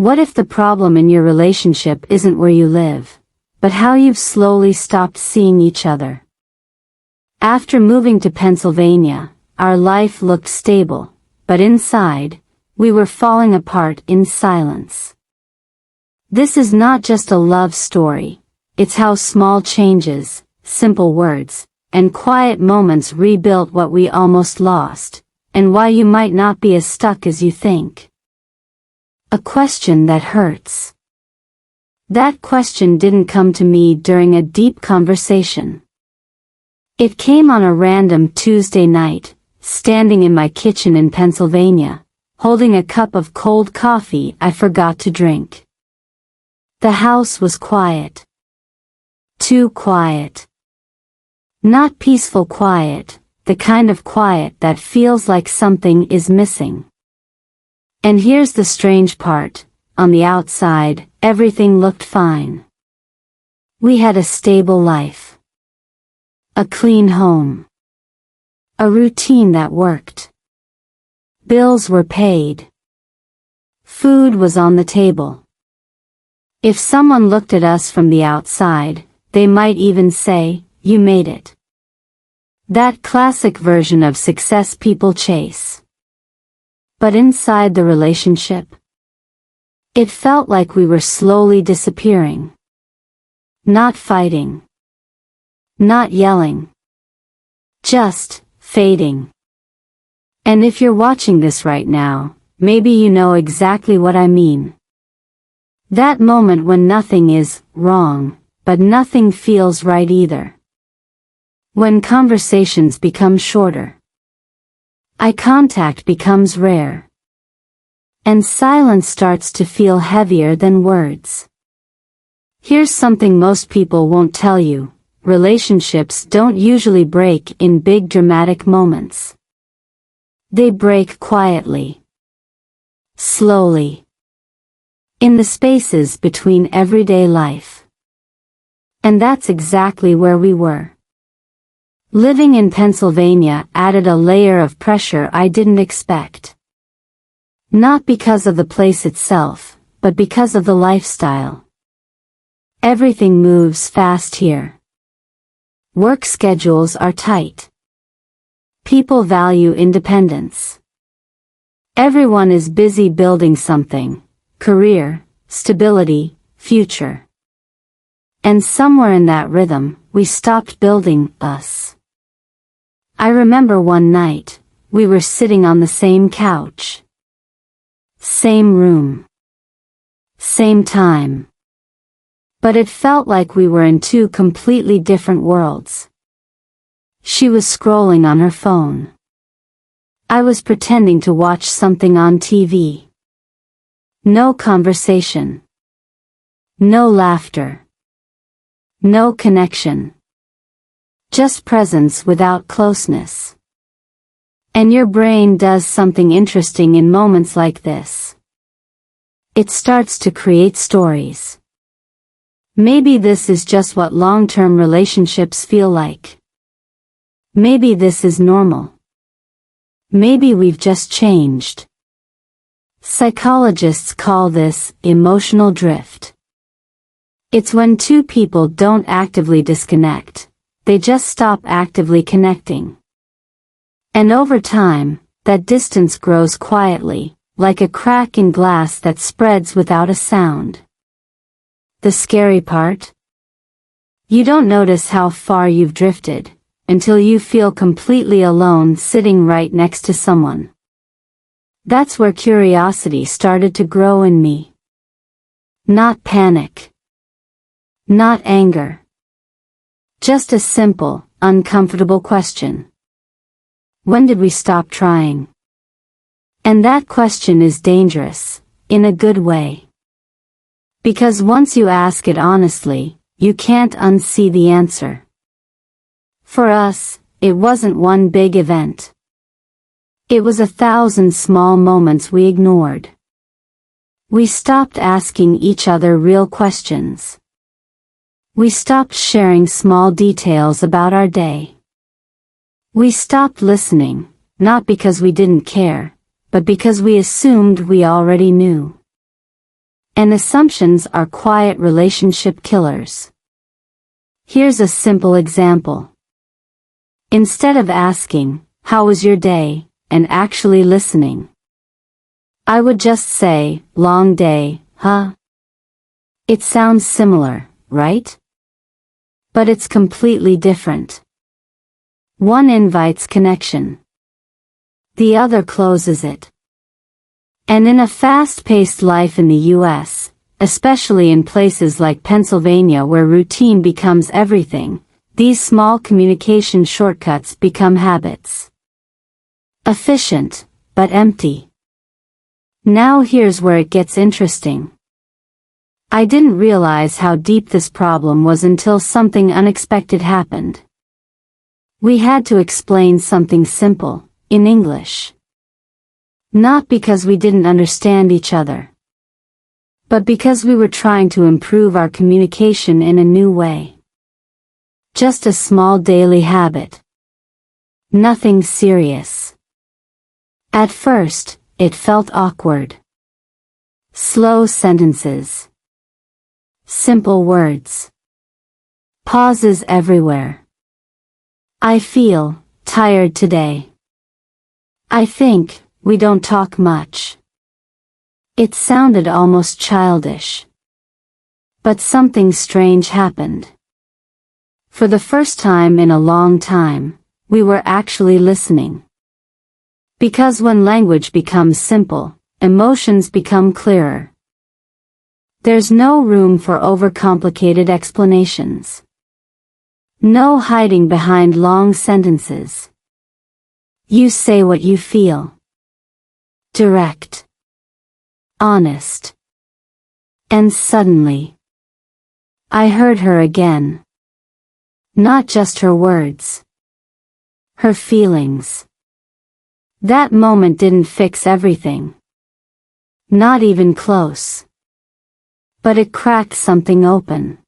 What if the problem in your relationship isn't where you live, but how you've slowly stopped seeing each other? After moving to Pennsylvania, our life looked stable, but inside, we were falling apart in silence. This is not just a love story, it's how small changes, simple words, and quiet moments rebuilt what we almost lost, and why you might not be as stuck as you think. A question that hurts. That question didn't come to me during a deep conversation. It came on a random Tuesday night, standing in my kitchen in Pennsylvania, holding a cup of cold coffee I forgot to drink. The house was quiet. Too quiet. Not peaceful quiet, the kind of quiet that feels like something is missing. And here's the strange part, on the outside, everything looked fine. We had a stable life. A clean home. A routine that worked. Bills were paid. Food was on the table. If someone looked at us from the outside, they might even say, "You made it." That classic version of success people chase. But inside the relationship, it felt like we were slowly disappearing. Not fighting. Not yelling. Just fading. And if you're watching this right now, maybe you know exactly what I mean. That moment when nothing is wrong, but nothing feels right either. When conversations become shorter. Eye contact becomes rare. And silence starts to feel heavier than words. Here's something most people won't tell you. Relationships don't usually break in big dramatic moments. They break quietly. Slowly. In the spaces between everyday life. And that's exactly where we were. Living in Pennsylvania added a layer of pressure I didn't expect. Not because of the place itself, but because of the lifestyle. Everything moves fast here. Work schedules are tight. People value independence. Everyone is busy building something, career, stability, future. And somewhere in that rhythm, we stopped building us. I remember one night, we were sitting on the same couch. Same room. Same time. But it felt like we were in two completely different worlds. She was scrolling on her phone. I was pretending to watch something on TV. No conversation. No laughter. No connection. Just presence without closeness. And your brain does something interesting in moments like this. It starts to create stories. Maybe this is just what long-term relationships feel like. Maybe this is normal. Maybe we've just changed. Psychologists call this emotional drift. It's when two people don't actively disconnect. They just stop actively connecting. And over time, that distance grows quietly, like a crack in glass that spreads without a sound. The scary part? You don't notice how far you've drifted, until you feel completely alone sitting right next to someone. That's where curiosity started to grow in me. Not panic. Not anger. Just a simple, uncomfortable question. When did we stop trying? And that question is dangerous, in a good way. Because once you ask it honestly, you can't unsee the answer. For us, it wasn't one big event. It was 1,000 small moments we ignored. We stopped asking each other real questions. We stopped sharing small details about our day. We stopped listening, not because we didn't care, but because we assumed we already knew. And assumptions are quiet relationship killers. Here's a simple example. Instead of asking, "How was your day?" and actually listening, I would just say, "Long day, huh?" It sounds similar, right? But it's completely different. One invites connection. The other closes it. And in a fast-paced life in the US, especially in places like Pennsylvania where routine becomes everything, these small communication shortcuts become habits. Efficient, but empty. Now here's where it gets interesting. I didn't realize how deep this problem was until something unexpected happened. We had to explain something simple, in English. Not because we didn't understand each other, but because we were trying to improve our communication in a new way. Just a small daily habit. Nothing serious. At first, it felt awkward. Slow sentences. Simple words. Pauses everywhere. "I feel tired today. I think we don't talk much." It sounded almost childish. But something strange happened. For the first time in a long time, we were actually listening. Because when language becomes simple, emotions become clearer. There's no room for overcomplicated explanations. No hiding behind long sentences. You say what you feel. Direct. Honest. And suddenly, I heard her again. Not just her words. Her feelings. That moment didn't fix everything. Not even close. But it cracked something open.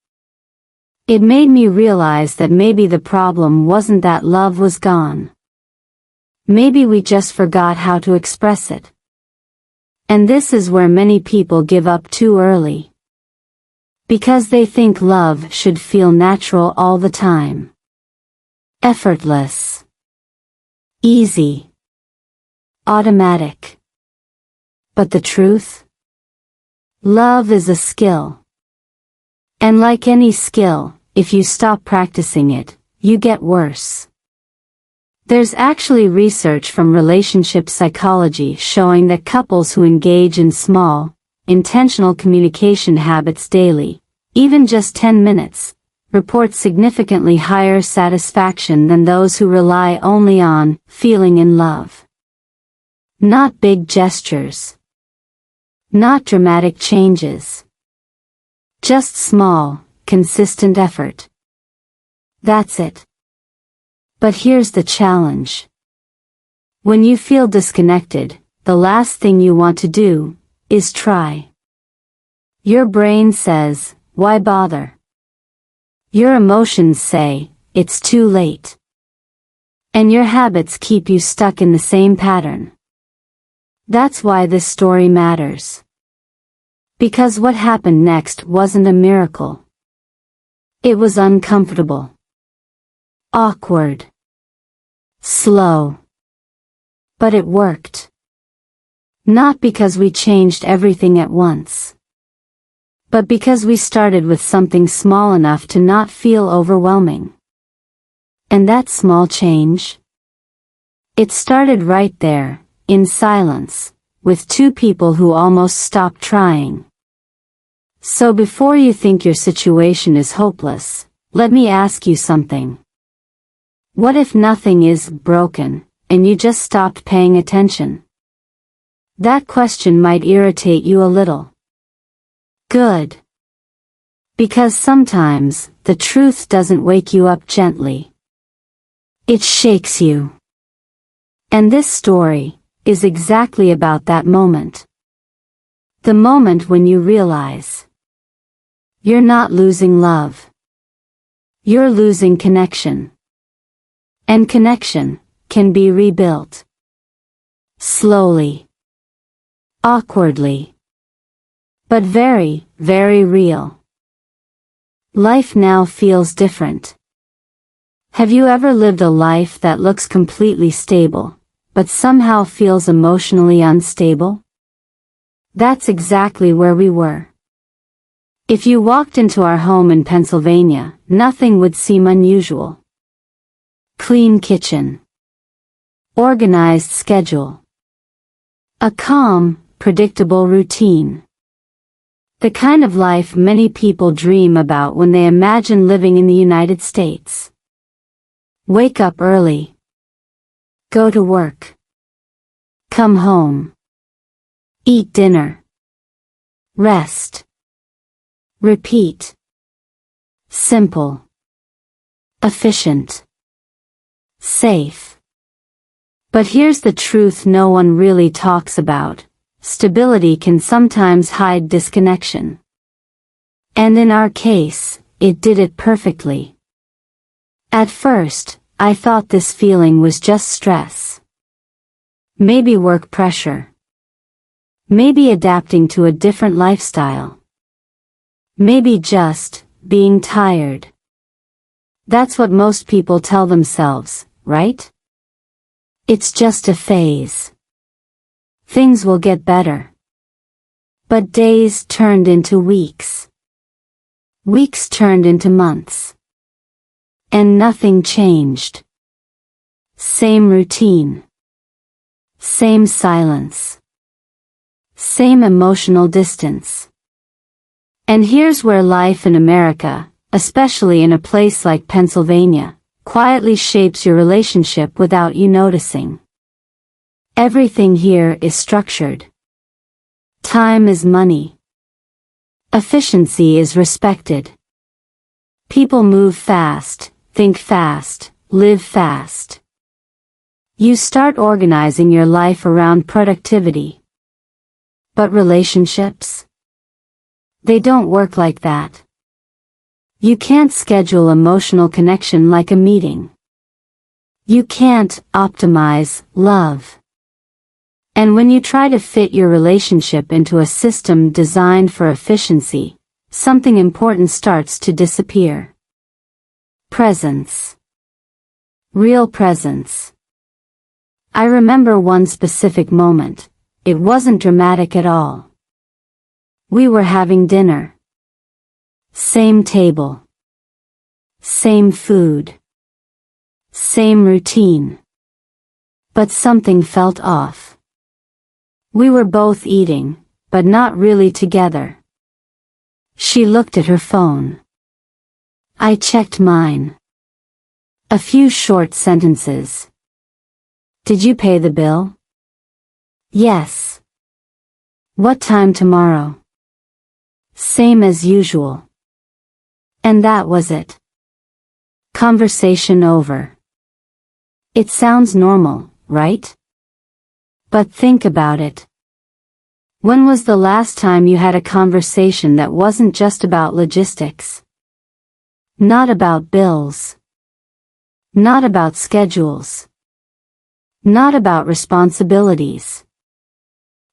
It made me realize that maybe the problem wasn't that love was gone. Maybe we just forgot how to express it. And this is where many people give up too early. Because they think love should feel natural all the time. Effortless. Easy. Automatic. But the truth? Love is a skill. And like any skill, if you stop practicing it, you get worse. There's actually research from relationship psychology showing that couples who engage in small, intentional communication habits daily, even just 10 minutes, report significantly higher satisfaction than those who rely only on feeling in love. Not big gestures. Not dramatic changes. Just small, consistent effort. That's it. But here's the challenge. When you feel disconnected, the last thing you want to do is try. Your brain says, "Why bother?" Your emotions say, "It's too late." And your habits keep you stuck in the same pattern. That's why this story matters. Because what happened next wasn't a miracle. It was uncomfortable. Awkward. Slow. But it worked. Not because we changed everything at once. But because we started with something small enough to not feel overwhelming. And that small change? It started right there, in silence, with two people who almost stopped trying. So before you think your situation is hopeless, let me ask you something. What if nothing is broken, and you just stopped paying attention? That question might irritate you a little. Good. Because sometimes, the truth doesn't wake you up gently. It shakes you. And this story is exactly about that moment. The moment when you realize you're not losing love. You're losing connection. And connection can be rebuilt. Slowly. Awkwardly. but very, very real. Life now feels different. Have you ever lived a life that looks completely stable, but somehow feels emotionally unstable? That's exactly where we were. If you walked into our home in Pennsylvania, nothing would seem unusual. Clean kitchen. Organized schedule. A calm, predictable routine. The kind of life many people dream about when they imagine living in the United States. Wake up early. Go to work. Come home. Eat dinner. Rest. Repeat. Simple. Efficient. Safe. But here's the truth no one really talks about. Stability can sometimes hide disconnection. And in our case, it did it perfectly. At first, I thought this feeling was just stress. Maybe work pressure. Maybe adapting to a different lifestyle. Maybe just being tired. That's what most people tell themselves, right? It's just a phase. Things will get better. But days turned into weeks. Weeks turned into months. And nothing changed. Same routine. Same silence. Same emotional distance. And here's where life in America, especially in a place like Pennsylvania, quietly shapes your relationship without you noticing. Everything here is structured. Time is money. Efficiency is respected. People move fast, think fast, live fast. You start organizing your life around productivity. But relationships? They don't work like that. You can't schedule emotional connection like a meeting. You can't optimize love. And when you try to fit your relationship into a system designed for efficiency, something important starts to disappear. Presence. Real presence. I remember one specific moment. It wasn't dramatic at all. We were having dinner. Same table. Same food. Same routine. But something felt off. We were both eating, but not really together. She looked at her phone. I checked mine. A few short sentences. Did you pay the bill? Yes. What time tomorrow? Same as usual. And that was it. Conversation over. It sounds normal, right? But think about it. When was the last time you had a conversation that wasn't just about logistics? Not about bills. Not about schedules. Not about responsibilities.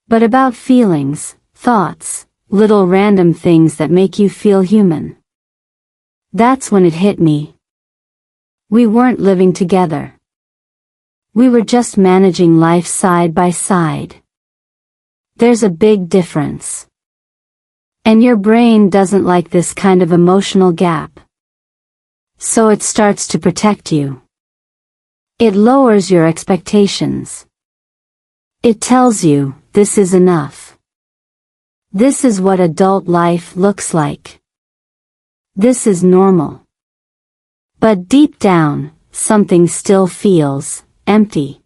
But about feelings, thoughts, little random things that make you feel human. That's when it hit me. We weren't living together. We were just managing life side by side. There's a big difference. And your brain doesn't like this kind of emotional gap. So it starts to protect you. It lowers your expectations. It tells you, this is enough. This is what adult life looks like. This is normal. But deep down, something still feels empty.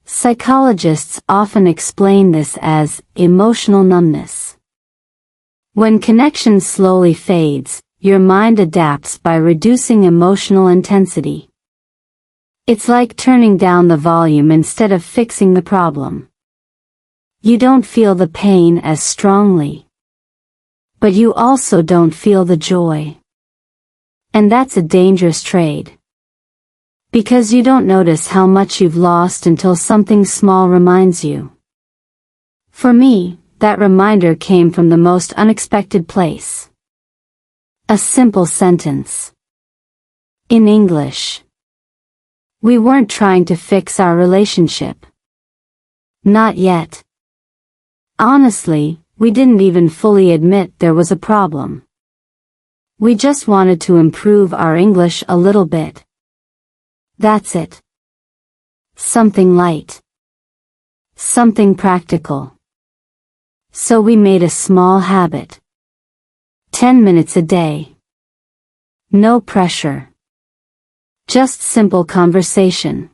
Psychologists often explain this as emotional numbness. When connection slowly fades, your mind adapts by reducing emotional intensity. It's like turning down the volume instead of fixing the problem. You don't feel the pain as strongly. But you also don't feel the joy. And that's a dangerous trade. Because you don't notice how much you've lost until something small reminds you. For me, that reminder came from the most unexpected place. A simple sentence. In English. We weren't trying to fix our relationship. Not yet. Honestly, we didn't even fully admit there was a problem. We just wanted to improve our English a little bit. That's it. Something light. Something practical. So we made a small habit. 10 minutes a day. No pressure. Just simple conversation.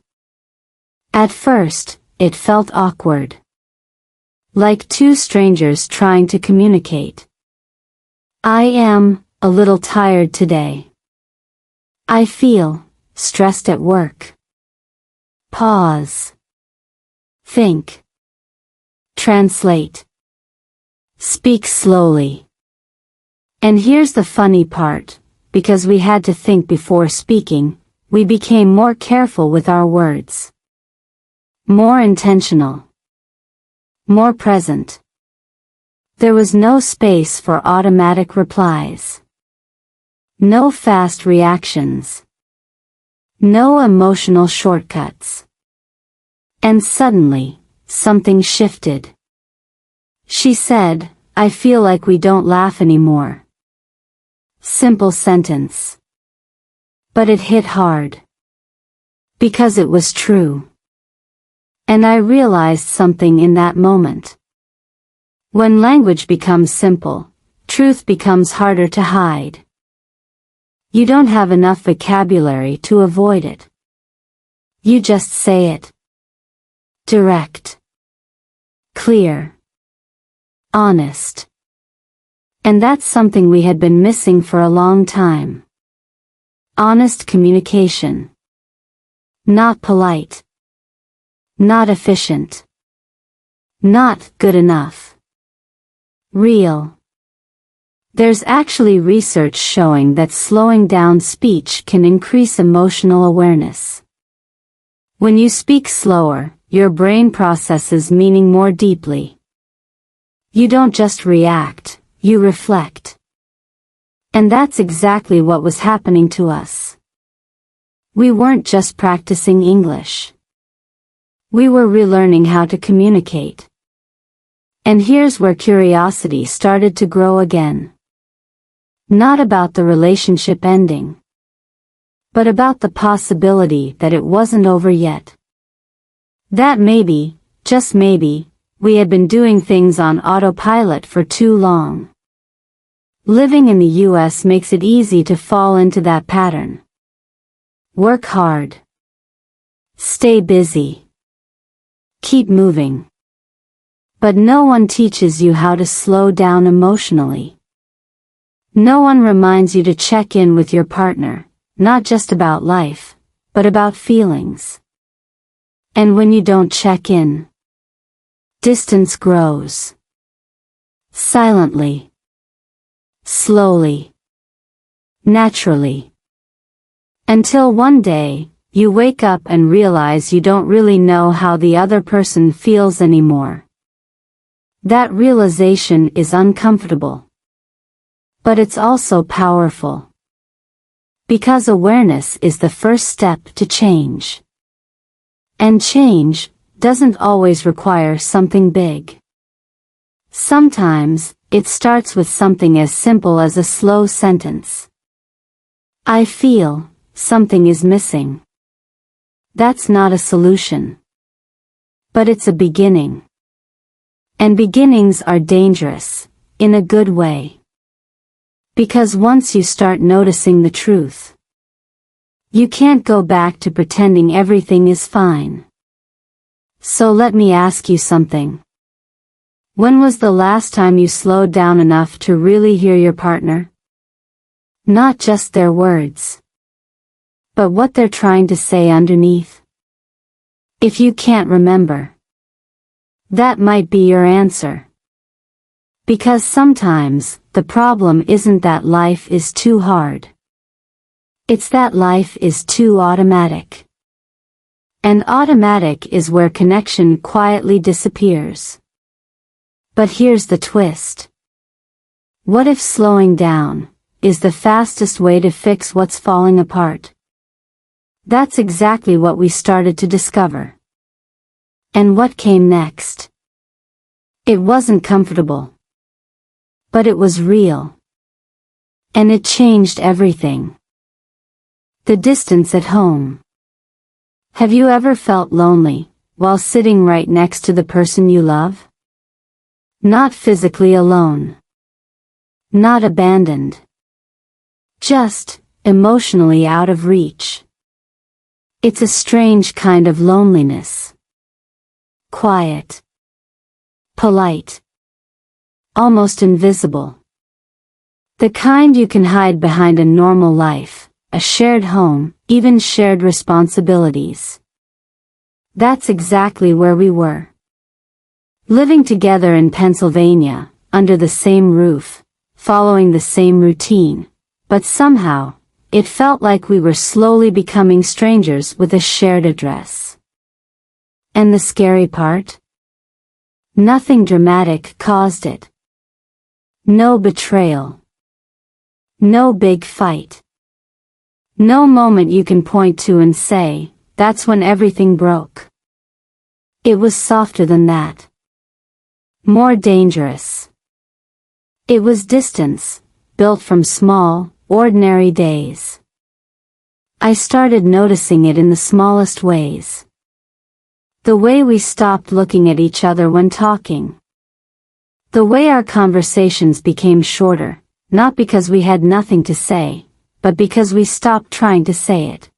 At first, it felt awkward. Like two strangers trying to communicate. I am a little tired today. I feel stressed at work. Pause. Think. Translate. Speak slowly. And here's the funny part, because we had to think before speaking, we became more careful with our words. More intentional. More present. There was no space for automatic replies. No fast reactions. No emotional shortcuts. And suddenly, something shifted. She said, I feel like we don't laugh anymore. Simple sentence. But it hit hard. Because it was true. And I realized something in that moment. When language becomes simple, truth becomes harder to hide. You don't have enough vocabulary to avoid it. You just say it. Direct. Clear. Honest. And that's something we had been missing for a long time. Honest communication. Not polite. Not efficient. Not good enough. Real. There's actually research showing that slowing down speech can increase emotional awareness. When you speak slower, your brain processes meaning more deeply. You don't just react, you reflect. And that's exactly what was happening to us. We weren't just practicing English. We were relearning how to communicate. And here's where curiosity started to grow again. Not about the relationship ending, but about the possibility that it wasn't over yet. That maybe, just maybe, we had been doing things on autopilot for too long. Living in the US makes it easy to fall into that pattern. Work hard. Stay busy. Keep moving. But no one teaches you how to slow down emotionally. No one reminds you to check in with your partner, not just about life, but about feelings. And when you don't check in, distance grows. Silently. Slowly. Naturally. Until one day, you wake up and realize you don't really know how the other person feels anymore. That realization is uncomfortable. But it's also powerful. Because awareness is the first step to change. And change doesn't always require something big. Sometimes, it starts with something as simple as a slow sentence. I feel something is missing. That's not a solution. But it's a beginning. And beginnings are dangerous, in a good way. Because once you start noticing the truth, you can't go back to pretending everything is fine. So let me ask you something. When was the last time you slowed down enough to really hear your partner? Not just their words, but what they're trying to say underneath. If you can't remember, that might be your answer. Because sometimes, the problem isn't that life is too hard. It's that life is too automatic. And automatic is where connection quietly disappears. But here's the twist. What if slowing down is the fastest way to fix what's falling apart? That's exactly what we started to discover. And what came next? It wasn't comfortable. But it was real. And it changed everything. The distance at home. Have you ever felt lonely while sitting right next to the person you love? Not physically alone. Not abandoned. Just emotionally out of reach. It's a strange kind of loneliness. Quiet. Polite. Almost invisible. The kind you can hide behind a normal life, a shared home, even shared responsibilities. That's exactly where we were. Living together in Pennsylvania, under the same roof, following the same routine, but somehow, it felt like we were slowly becoming strangers with a shared address. And the scary part? Nothing dramatic caused it. No betrayal. No big fight. No moment you can point to and say, that's when everything broke. It was softer than that. More dangerous. It was distance, built from small, ordinary days. I started noticing it in the smallest ways. The way we stopped looking at each other when talking. The way our conversations became shorter, not because we had nothing to say, but because we stopped trying to say it.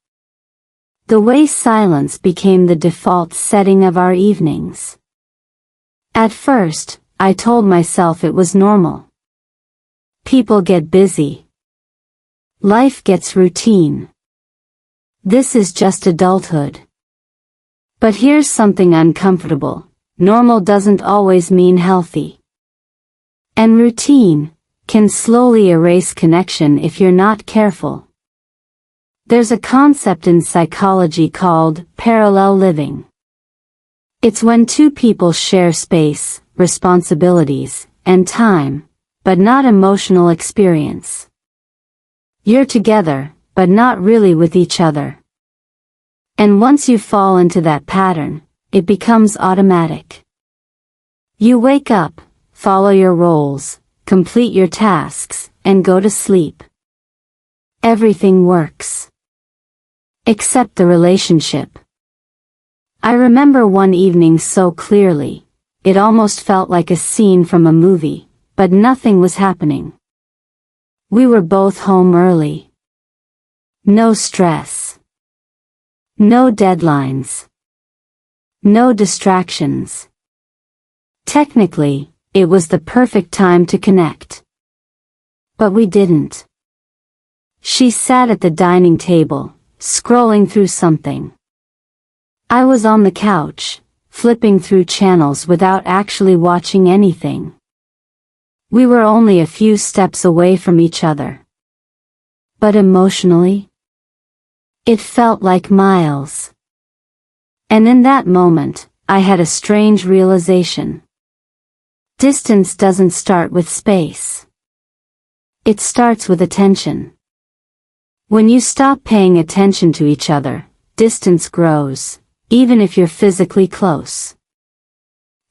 The way silence became the default setting of our evenings. At first, I told myself it was normal. People get busy. Life gets routine. This is just adulthood. But here's something uncomfortable. Normal doesn't always mean healthy. And routine can slowly erase connection if you're not careful. There's a concept in psychology called parallel living. It's when two people share space, responsibilities, and time, but not emotional experience. You're together, but not really with each other. And once you fall into that pattern, it becomes automatic. You wake up, follow your roles, complete your tasks, and go to sleep. Everything works. Except the relationship. I remember one evening so clearly, it almost felt like a scene from a movie, but nothing was happening. We were both home early. No stress. No deadlines. No distractions. Technically, it was the perfect time to connect. But we didn't. She sat at the dining table, scrolling through something. I was on the couch, flipping through channels without actually watching anything. We were only a few steps away from each other. But emotionally, it felt like miles. And in that moment, I had a strange realization. Distance doesn't start with space. It starts with attention. When you stop paying attention to each other, distance grows, even if you're physically close.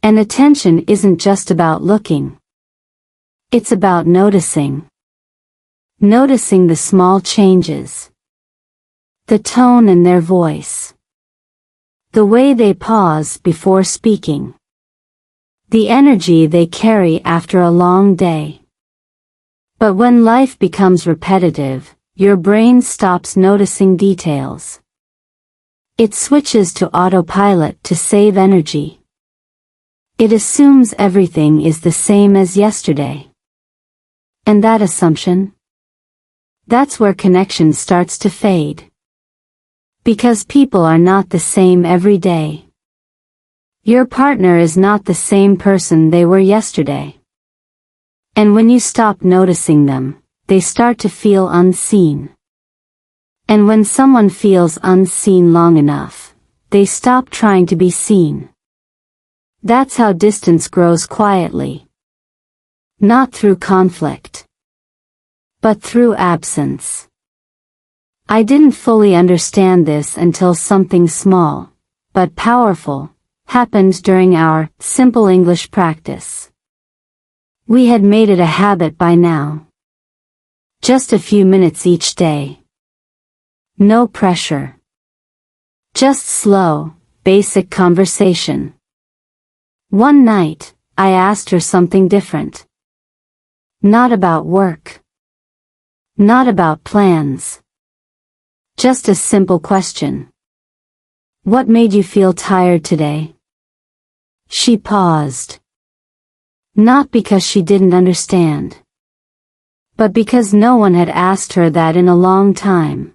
And attention isn't just about looking. It's about noticing. Noticing the small changes. The tone in their voice. The way they pause before speaking. The energy they carry after a long day. But when life becomes repetitive, your brain stops noticing details. It switches to autopilot to save energy. It assumes everything is the same as yesterday. And that assumption? That's where connection starts to fade. Because people are not the same every day. Your partner is not the same person they were yesterday. And when you stop noticing them, they start to feel unseen. And when someone feels unseen long enough, they stop trying to be seen. That's how distance grows quietly. Not through conflict, but through absence. I didn't fully understand this until something small, but powerful, happened during our simple English practice. We had made it a habit by now. Just a few minutes each day. No pressure. Just slow, basic conversation. One night, I asked her something different. Not about work. Not about plans. Just a simple question. What made you feel tired today? She paused. Not because she didn't understand, but because no one had asked her that in a long time.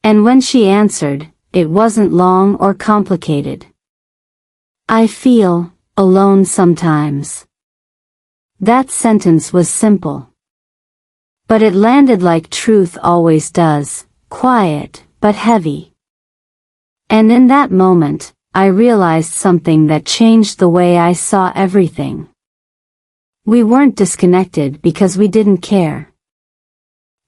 And when she answered, it wasn't long or complicated. I feel alone sometimes. That sentence was simple. But it landed like truth always does, quiet, but heavy. And in that moment, I realized something that changed the way I saw everything. We weren't disconnected because we didn't care.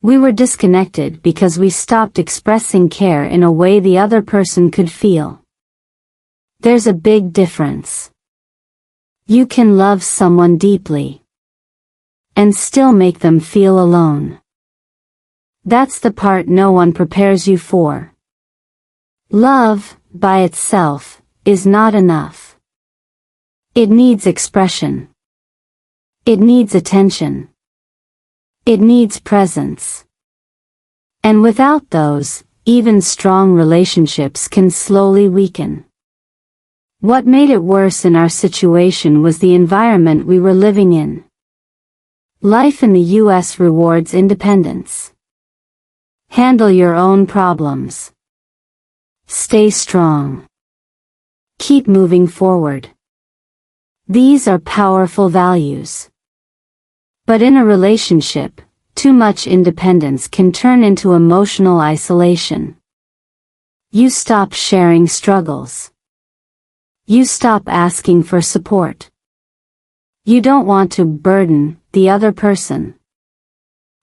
We were disconnected because we stopped expressing care in a way the other person could feel. There's a big difference. You can love someone deeply and still make them feel alone. That's the part no one prepares you for. Love, by itself, is not enough. It needs expression. It needs attention. It needs presence. And without those, even strong relationships can slowly weaken. What made it worse in our situation was the environment we were living in. Life in the US rewards independence. Handle your own problems. Stay strong. Keep moving forward. These are powerful values. But in a relationship, too much independence can turn into emotional isolation. You stop sharing struggles. You stop asking for support. You don't want to burden the other person.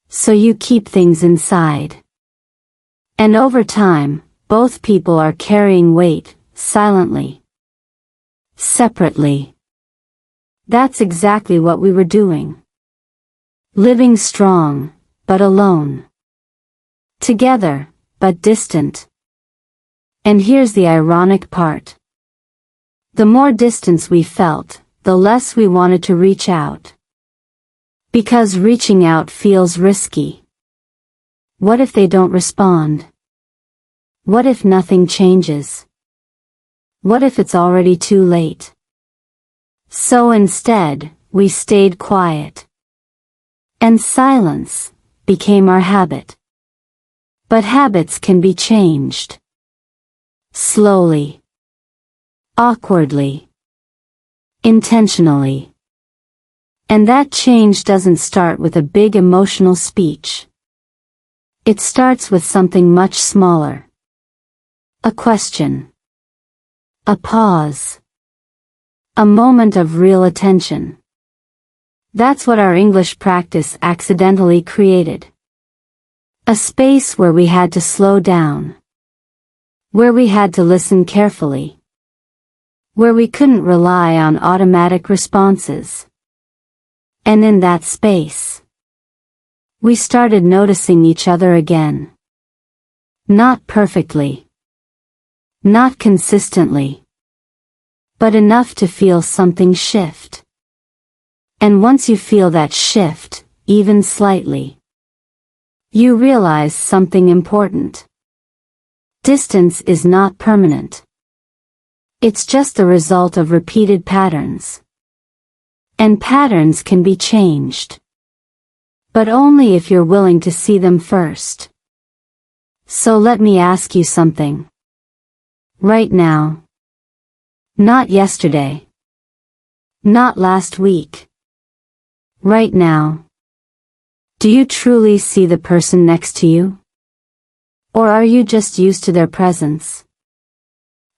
So you keep things inside. And over time, both people are carrying weight, silently. Separately. That's exactly what we were doing. Living strong, but alone. Together, but distant. And here's the ironic part. The more distance we felt, the less we wanted to reach out. Because reaching out feels risky. What if they don't respond? What if nothing changes? What if it's already too late? So instead, we stayed quiet. And silence became our habit. But habits can be changed. Slowly. Awkwardly. Intentionally. And that change doesn't start with a big emotional speech. It starts with something much smaller. A question. A pause. A moment of real attention. That's what our English practice accidentally created. A space where we had to slow down. Where we had to listen carefully. Where we couldn't rely on automatic responses. And in that space, we started noticing each other again. Not perfectly. Not consistently. But enough to feel something shift. And once you feel that shift, even slightly, you realize something important. Distance is not permanent. It's just the result of repeated patterns. And patterns can be changed. But only if you're willing to see them first. So let me ask you something. Right now. Not yesterday. Not last week. Right now. Do you truly see the person next to you? Or are you just used to their presence?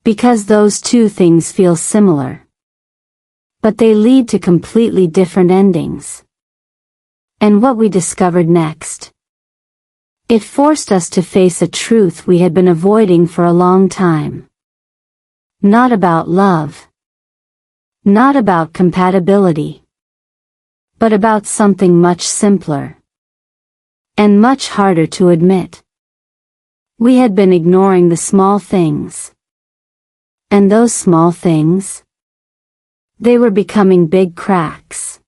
Because those two things feel similar. But they lead to completely different endings. And what we discovered next? It forced us to face a truth we had been avoiding for a long time. Not about love. Not about compatibility. But about something much simpler. And much harder to admit. We had been ignoring the small things. And those small things? They were becoming big cracks.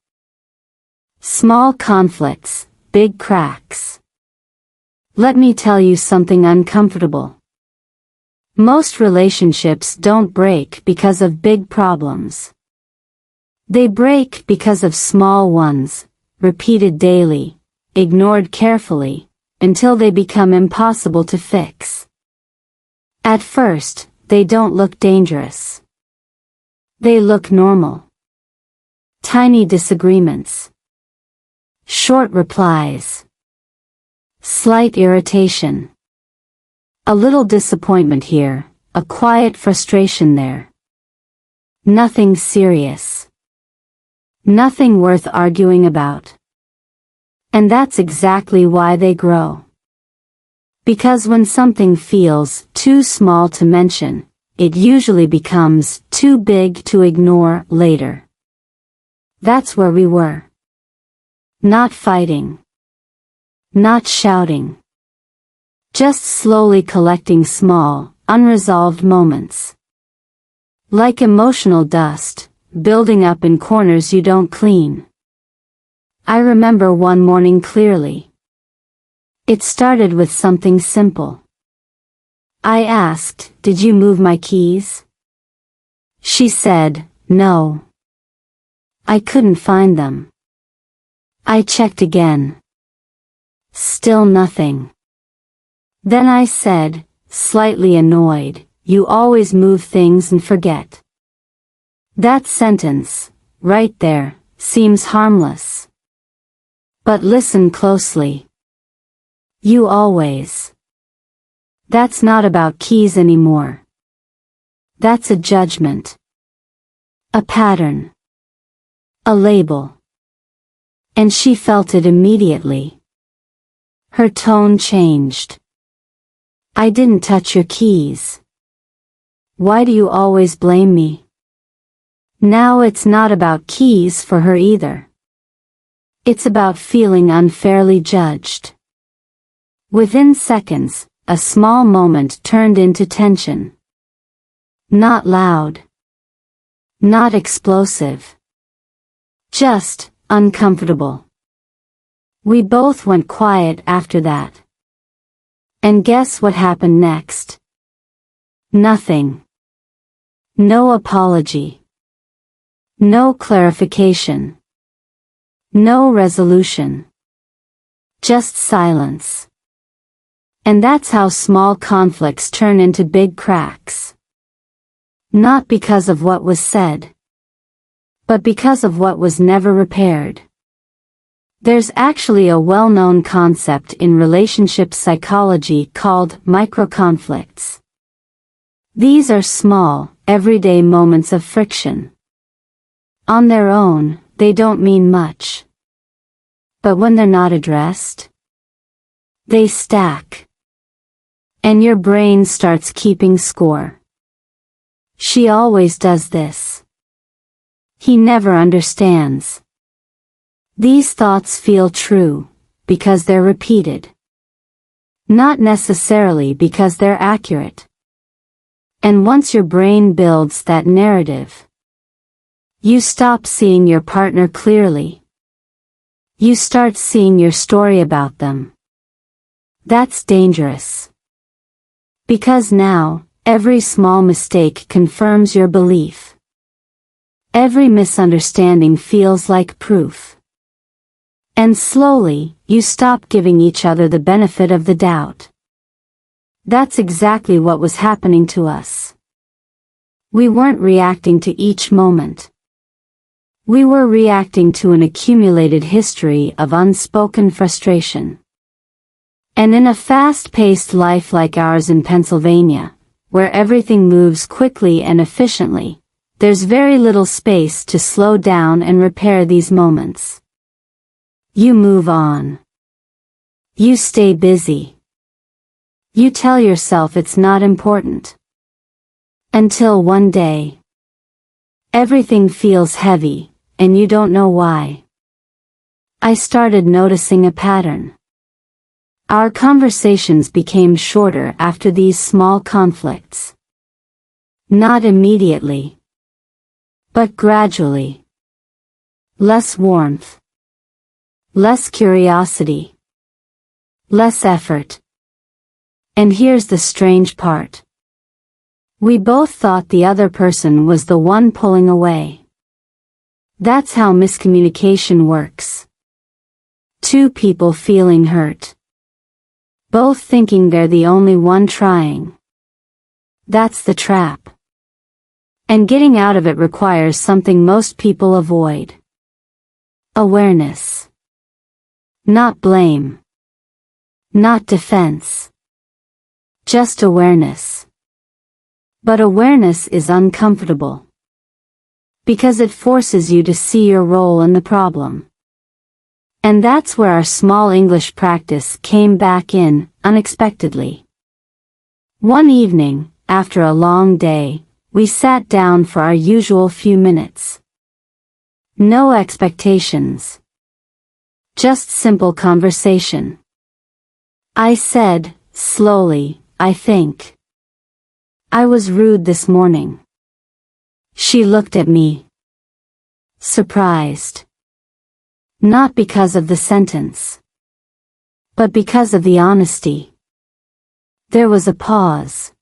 Small conflicts, big cracks. Let me tell you something uncomfortable. Most relationships don't break because of big problems. They break because of small ones, repeated daily, ignored carefully, until they become impossible to fix. At first, they don't look dangerous. They look normal. Tiny disagreements. Short replies. Slight irritation. A little disappointment here, a quiet frustration there. Nothing serious. Nothing worth arguing about. And that's exactly why they grow. Because when something feels too small to mention, it usually becomes too big to ignore later. That's where we were. Not fighting. Not shouting. Just slowly collecting small, unresolved moments. Like emotional dust, building up in corners you don't clean. I remember one morning clearly. It started with something simple. I asked, "Did you move my keys?" She said, "No. I couldn't find them." I checked again. Still nothing. Then I said, slightly annoyed, "You always move things and forget." That sentence, right there, seems harmless. But listen closely. You always. That's not about keys anymore. That's a judgment. A pattern. A label. And she felt it immediately. Her tone changed. "I didn't touch your keys. Why do you always blame me?" Now it's not about keys for her either. It's about feeling unfairly judged. Within seconds, a small moment turned into tension. Not loud. Not explosive. Just uncomfortable. We both went quiet after that. And guess what happened next? Nothing. No apology. No clarification. No resolution. Just silence. And that's how small conflicts turn into big cracks. Not because of what was said, but because of what was never repaired. There's actually a well-known concept in relationship psychology called microconflicts. These are small, everyday moments of friction. On their own, they don't mean much. But when they're not addressed, they stack. And your brain starts keeping score. She always does this. He never understands. These thoughts feel true, because they're repeated. Not necessarily because they're accurate. And once your brain builds that narrative, you stop seeing your partner clearly. You start seeing your story about them. That's dangerous. Because now, every small mistake confirms your belief. Every misunderstanding feels like proof. And slowly, you stop giving each other the benefit of the doubt. That's exactly what was happening to us. We weren't reacting to each moment. We were reacting to an accumulated history of unspoken frustration. And in a fast-paced life like ours in Pennsylvania, where everything moves quickly and efficiently, there's very little space to slow down and repair these moments. You move on. You stay busy. You tell yourself it's not important. Until one day, everything feels heavy, and you don't know why. I started noticing a pattern. Our conversations became shorter after these small conflicts. Not immediately, but gradually. Less warmth. Less curiosity. Less effort. And here's the strange part. We both thought the other person was the one pulling away. That's how miscommunication works. Two people feeling hurt. Both thinking they're the only one trying. That's the trap. And getting out of it requires something most people avoid. Awareness. Not blame. Not defense. Just awareness. But awareness is uncomfortable. Because it forces you to see your role in the problem. And that's where our small English practice came back in, unexpectedly. One evening, after a long day, we sat down for our usual few minutes. No expectations. Just simple conversation. I said, slowly, I think I was rude this morning. She looked at me. Surprised. Not because of the sentence, but because of the honesty. There was a pause.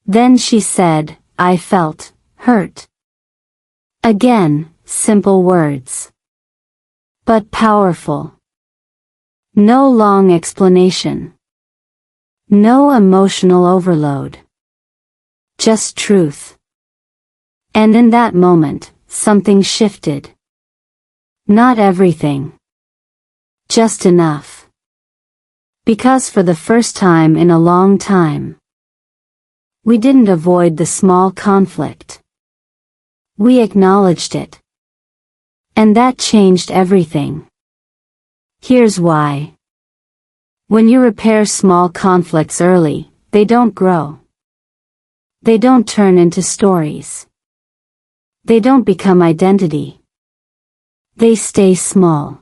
Then she said, I felt hurt. Again, simple words. But powerful. No long explanation. No emotional overload. Just truth. And in that moment, something shifted. Not everything. Just enough. Because for the first time in a long time, we didn't avoid the small conflict. We acknowledged it. And that changed everything. Here's why. When you repair small conflicts early, they don't grow. They don't turn into stories. They don't become identity. They stay small.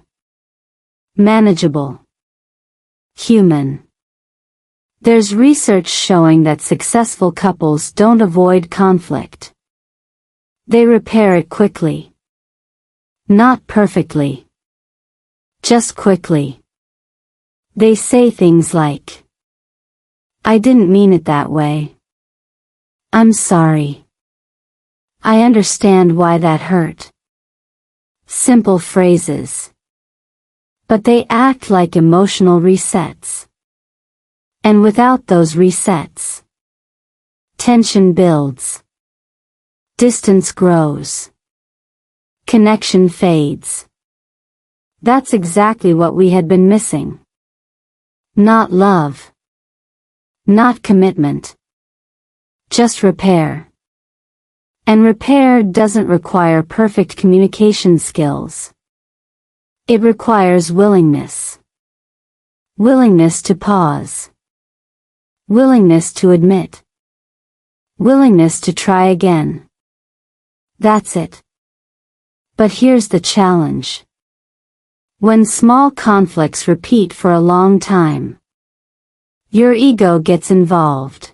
Manageable. Human. There's research showing that successful couples don't avoid conflict. They repair it quickly. Not perfectly. Just quickly. They say things like, I didn't mean it that way. I'm sorry. I understand why that hurt. Simple phrases. But they act like emotional resets. And without those resets, tension builds. Distance grows. Connection fades. That's exactly what we had been missing. Not love. Not commitment. Just repair. And repair doesn't require perfect communication skills. It requires willingness. Willingness to pause. Willingness to admit. Willingness to try again. That's it. But here's the challenge. When small conflicts repeat for a long time, your ego gets involved.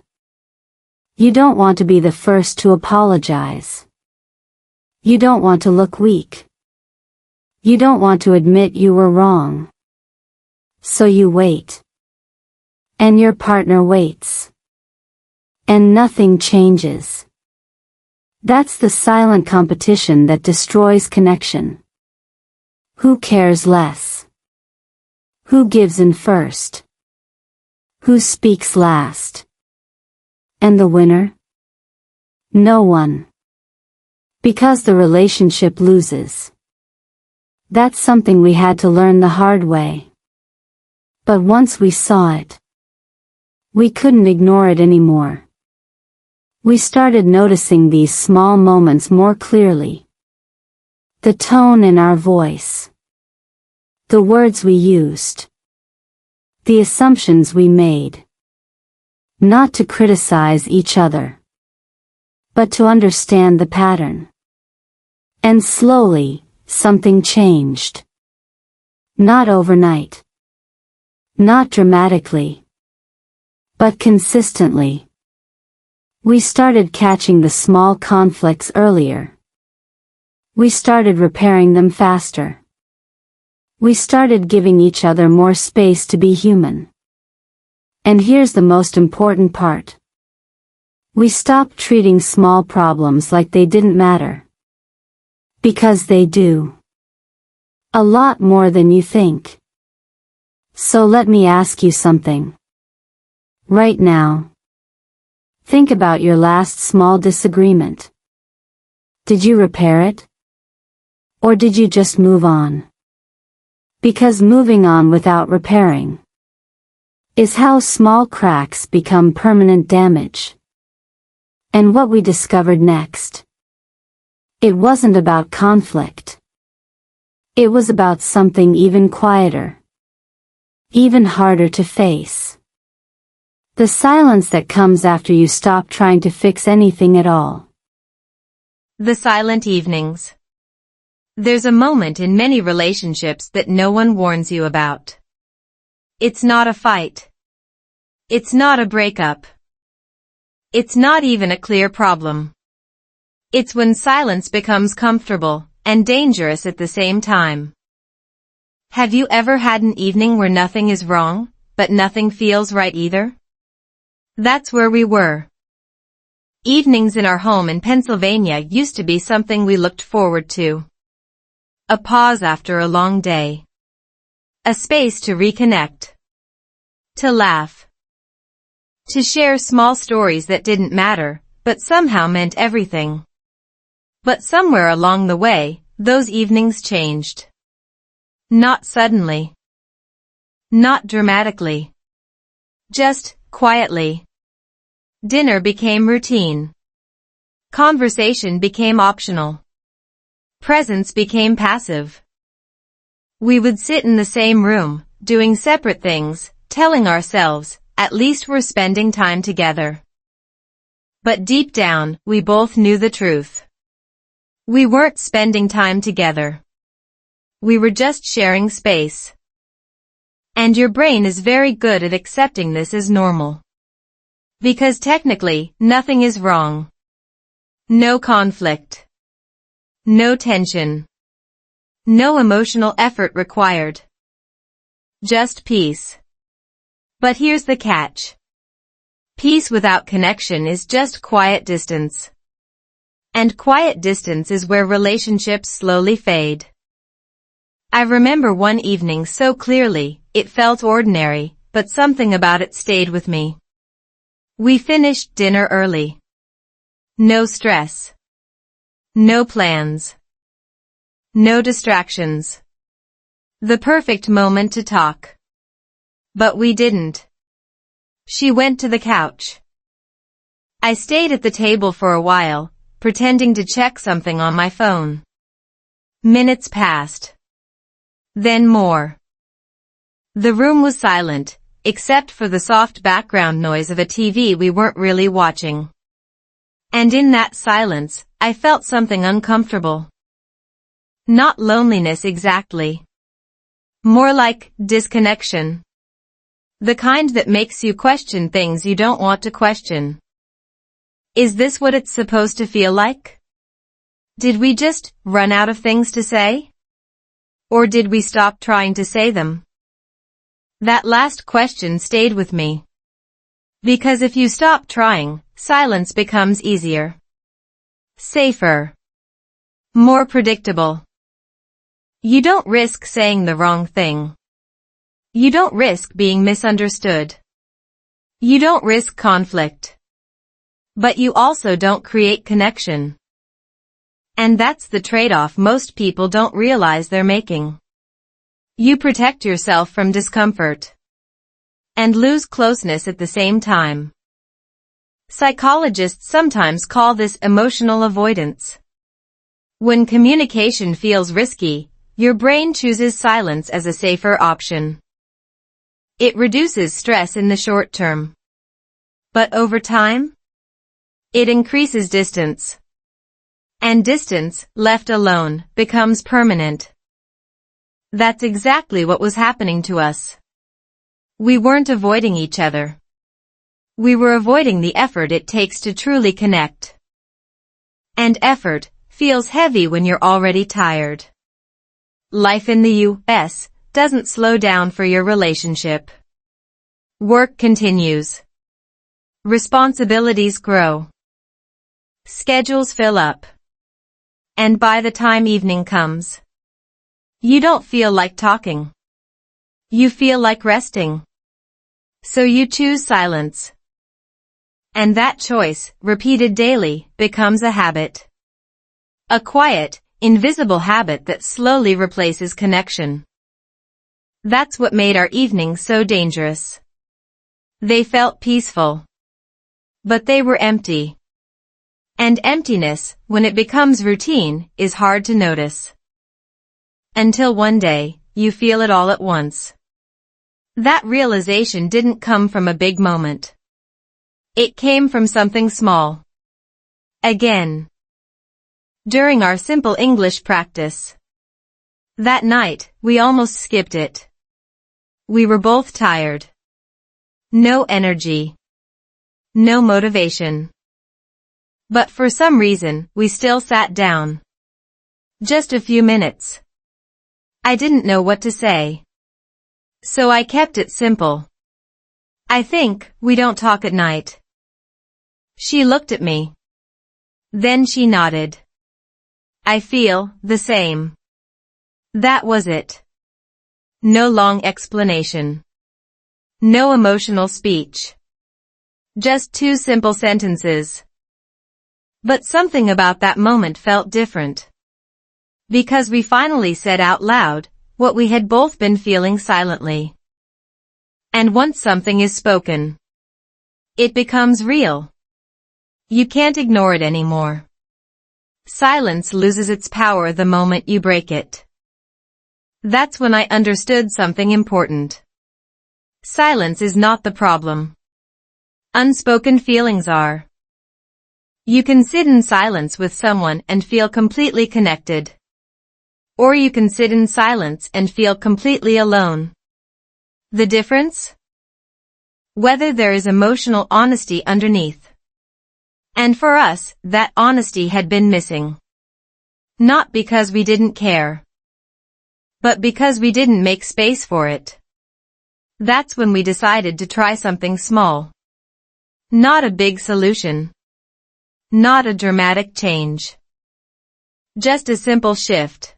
You don't want to be the first to apologize. You don't want to look weak. You don't want to admit you were wrong. So you wait. And your partner waits. And nothing changes. That's the silent competition that destroys connection. Who cares less? Who gives in first? Who speaks last? And the winner? No one. Because the relationship loses. That's something we had to learn the hard way. But once we saw it, we couldn't ignore it anymore. We started noticing these small moments more clearly. The tone in our voice. The words we used. The assumptions we made. Not to criticize each other, but to understand the pattern. And slowly, something changed. Not overnight. Not dramatically. But consistently. We started catching the small conflicts earlier. We started repairing them faster. We started giving each other more space to be human. And here's the most important part. We stopped treating small problems like they didn't matter. Because they do. A lot more than you think. So let me ask you something. Right now. Think about your last small disagreement. Did you repair it? Or did you just move on? Because moving on without repairing is how small cracks become permanent damage. And what we discovered next. It wasn't about conflict. It was about something even quieter. Even harder to face. The silence that comes after you stop trying to fix anything at all. The silent evenings. There's a moment in many relationships that no one warns you about. It's not a fight. It's not a breakup. It's not even a clear problem. It's when silence becomes comfortable and dangerous at the same time. Have you ever had an evening where nothing is wrong, but nothing feels right either? That's where we were. Evenings in our home in Pennsylvania used to be something we looked forward to. A pause after a long day. A space to reconnect. To laugh. To share small stories that didn't matter, but somehow meant everything. But somewhere along the way, those evenings changed. Not suddenly. Not dramatically. Just quietly. Dinner became routine. Conversation became optional. Presence became passive. We would sit in the same room, doing separate things, telling ourselves, at least we're spending time together. But deep down, we both knew the truth. We weren't spending time together. We were just sharing space. And your brain is very good at accepting this as normal. Because technically, nothing is wrong. No conflict. No tension. No emotional effort required. Just peace. But here's the catch. Peace without connection is just quiet distance. And quiet distance is where relationships slowly fade. I remember one evening so clearly, it felt ordinary, but something about it stayed with me. We finished dinner early. No stress. No plans. No distractions. The perfect moment to talk. But we didn't. She went to the couch. I stayed at the table for a while, pretending to check something on my phone. Minutes passed. Then more. The room was silent, except for the soft background noise of a TV we weren't really watching. And in that silence, I felt something uncomfortable. Not loneliness exactly. More like disconnection. The kind that makes you question things you don't want to question. Is this what it's supposed to feel like? Did we just run out of things to say? Or did we stop trying to say them? That last question stayed with me. Because if you stop trying, silence becomes easier. Safer. More predictable. You don't risk saying the wrong thing. You don't risk being misunderstood. You don't risk conflict. But you also don't create connection. And that's the trade-off most people don't realize they're making. You protect yourself from discomfort. And lose closeness at the same time. Psychologists sometimes call this emotional avoidance. When communication feels risky, your brain chooses silence as a safer option. It reduces stress in the short term. But over time, it increases distance. And distance, left alone, becomes permanent. That's exactly what was happening to us. We weren't avoiding each other. We were avoiding the effort it takes to truly connect. And effort feels heavy when you're already tired. Life in the U.S. doesn't slow down for your relationship. Work continues. Responsibilities grow. Schedules fill up. And by the time evening comes, you don't feel like talking. You feel like resting. So you choose silence. And that choice, repeated daily, becomes a habit. A quiet, invisible habit that slowly replaces connection. That's what made our evenings so dangerous. They felt peaceful. But they were empty. And emptiness, when it becomes routine, is hard to notice. Until one day, you feel it all at once. That realization didn't come from a big moment. It came from something small. Again. During our simple English practice. That night, we almost skipped it. We were both tired. No energy. No motivation. But for some reason, we still sat down. Just a few minutes. I didn't know what to say. So I kept it simple. I think we don't talk at night. She looked at me. Then she nodded. I feel the same. That was it. No long explanation. No emotional speech. Just two simple sentences. But something about that moment felt different. Because we finally said out loud what we had both been feeling silently. And once something is spoken, it becomes real. You can't ignore it anymore. Silence loses its power the moment you break it. That's when I understood something important. Silence is not the problem. Unspoken feelings are. You can sit in silence with someone and feel completely connected. Or you can sit in silence and feel completely alone. The difference? Whether there is emotional honesty underneath. And for us, that honesty had been missing. Not because we didn't care. But because we didn't make space for it. That's when we decided to try something small. Not a big solution. Not a dramatic change. Just a simple shift.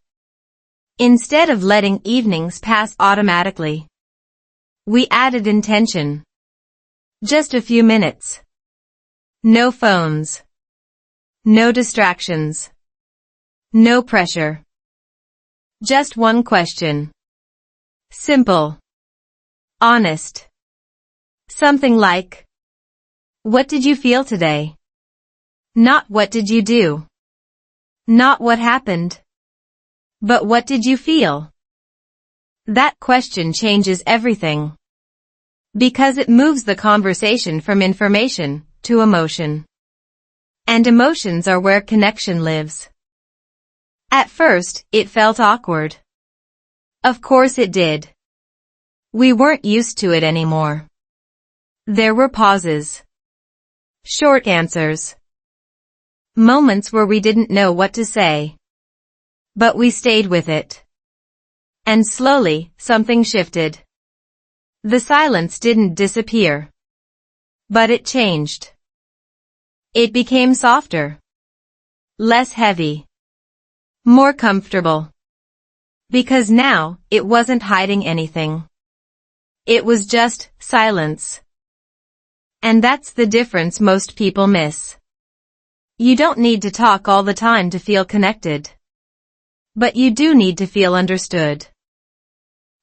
Instead of letting evenings pass automatically, we added intention. Just a few minutes. No phones. No distractions. No pressure. Just one question. Simple. Honest. Something like, what did you feel today? Not what did you do? Not what happened? But what did you feel? That question changes everything. Because it moves the conversation from information to emotion. And emotions are where connection lives. At first, it felt awkward. Of course it did. We weren't used to it anymore. There were pauses. Short answers. Moments where we didn't know what to say. But we stayed with it. And slowly, something shifted. The silence didn't disappear. But it changed. It became softer. Less heavy. More comfortable. Because now, it wasn't hiding anything. It was just silence. And that's the difference most people miss. You don't need to talk all the time to feel connected. But you do need to feel understood.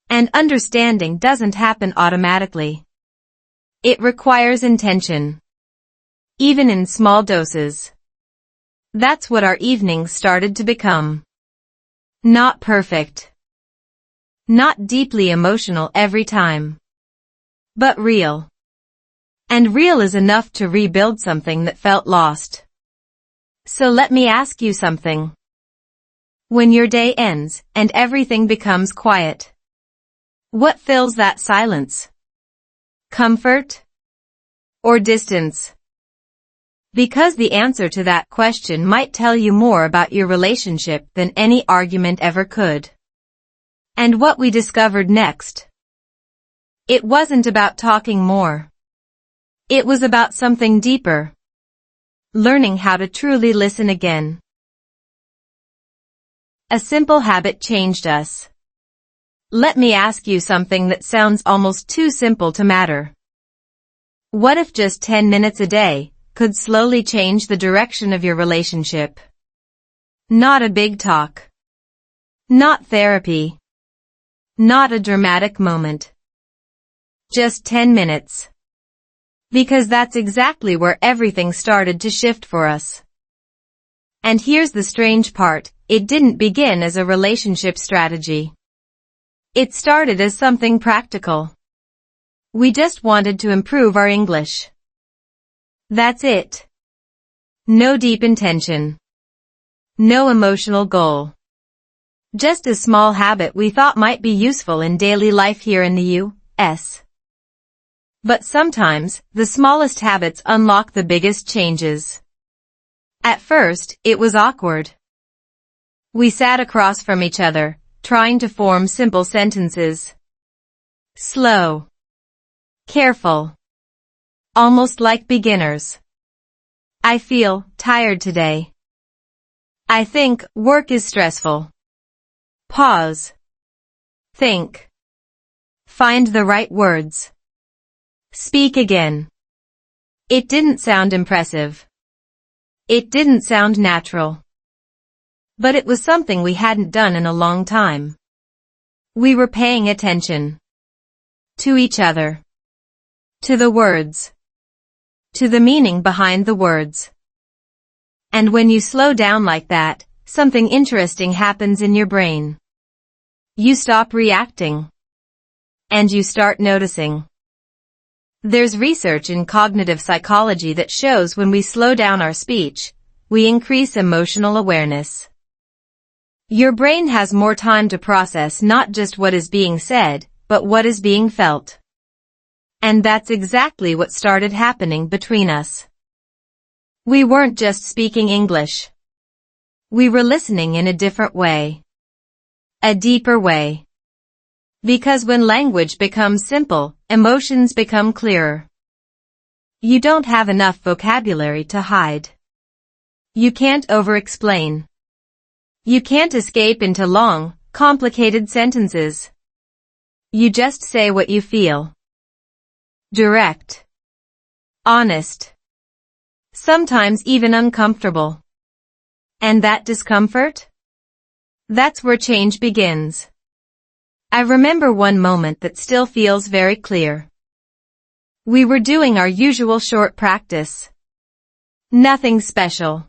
And understanding doesn't happen automatically. It requires intention. even in small doses. That's what our evenings started to become. Not perfect. Not deeply emotional every time. But real. And real is enough to rebuild something that felt lost. So let me ask you something. When your day ends and everything becomes quiet, what fills that silence? Comfort? Or distance? Because the answer to that question might tell you more about your relationship than any argument ever could. And what we discovered next. It wasn't about talking more. It was about something deeper. Learning how to truly listen again. A simple habit changed us. Let me ask you something that sounds almost too simple to matter. What if just 10 minutes a day could slowly change the direction of your relationship? Not a big talk. Not therapy. Not a dramatic moment. Just 10 minutes. Because that's exactly where everything started to shift for us. And here's the strange part, it didn't begin as a relationship strategy. It started as something practical. We just wanted to improve our English. That's it. No deep intention. No emotional goal. Just a small habit we thought might be useful in daily life here in the U.S. But sometimes, the smallest habits unlock the biggest changes. At first, it was awkward. We sat across from each other, trying to form simple sentences. Slow. Careful. Almost like beginners. I feel tired today. I think work is stressful. Pause. Think. Find the right words. Speak again. It didn't sound impressive. It didn't sound natural. But it was something we hadn't done in a long time. We were paying attention. To each other. To the words. To the meaning behind the words. And when you slow down like that, something interesting happens in your brain. You stop reacting. And you start noticing. There's research in cognitive psychology that shows when we slow down our speech, we increase emotional awareness. Your brain has more time to process not just what is being said, but what is being felt. And that's exactly what started happening between us. We weren't just speaking English. We were listening in a different way. A deeper way. Because when language becomes simple, emotions become clearer. You don't have enough vocabulary to hide. You can't over-explain. You can't escape into long, complicated sentences. You just say what you feel. Direct. Honest. Sometimes even uncomfortable. And that discomfort? That's where change begins. I remember one moment that still feels very clear. We were doing our usual short practice. Nothing special.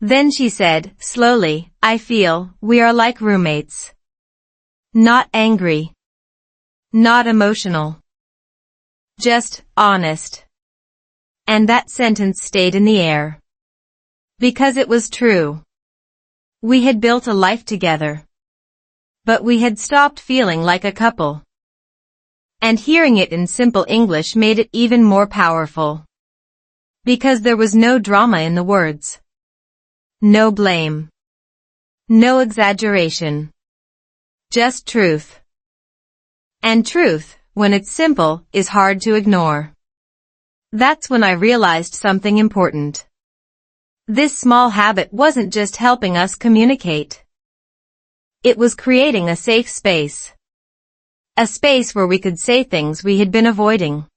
Then she said, slowly, I feel we are like roommates. Not angry. Not emotional. Just honest. And that sentence stayed in the air. Because it was true. We had built a life together. But we had stopped feeling like a couple. And hearing it in simple English made it even more powerful. Because there was no drama in the words. No blame. No exaggeration. Just truth. And truth, when it's simple, is hard to ignore. That's when I realized something important. This small habit wasn't just helping us communicate. It was creating a safe space. A space where we could say things we had been avoiding.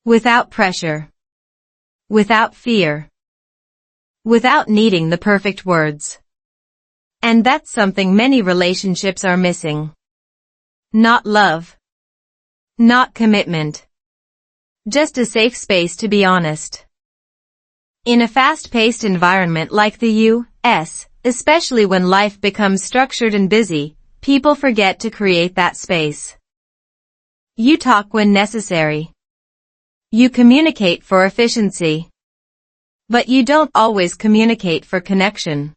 Without pressure. Without fear. Without needing the perfect words. And that's something many relationships are missing. Not love. Not commitment. Just a safe space to be honest. In a fast-paced environment like the U.S., especially when life becomes structured and busy, people forget to create that space. You talk when necessary. You communicate for efficiency. But you don't always communicate for connection.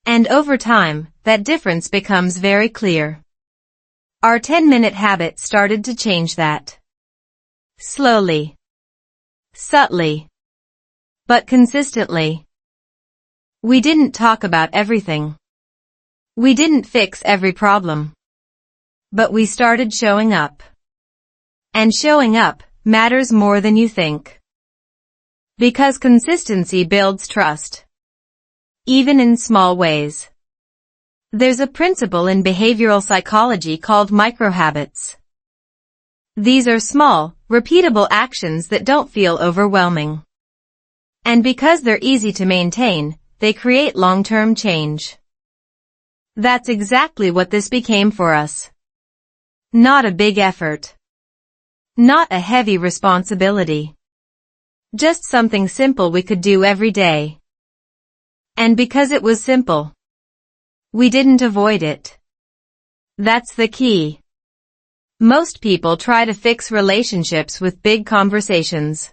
And over time, that difference becomes very clear. Our 10-minute habit started to change that. Slowly. Subtly. But consistently. We didn't talk about everything. We didn't fix every problem. But we started showing up. And showing up matters more than you think. Because consistency builds trust. Even in small ways. There's a principle in behavioral psychology called microhabits. These are small, repeatable actions that don't feel overwhelming. And because they're easy to maintain, they create long-term change. That's exactly what this became for us. Not a big effort. Not a heavy responsibility. Just something simple we could do every day. And because it was simple, we didn't avoid it. That's the key. Most people try to fix relationships with big conversations.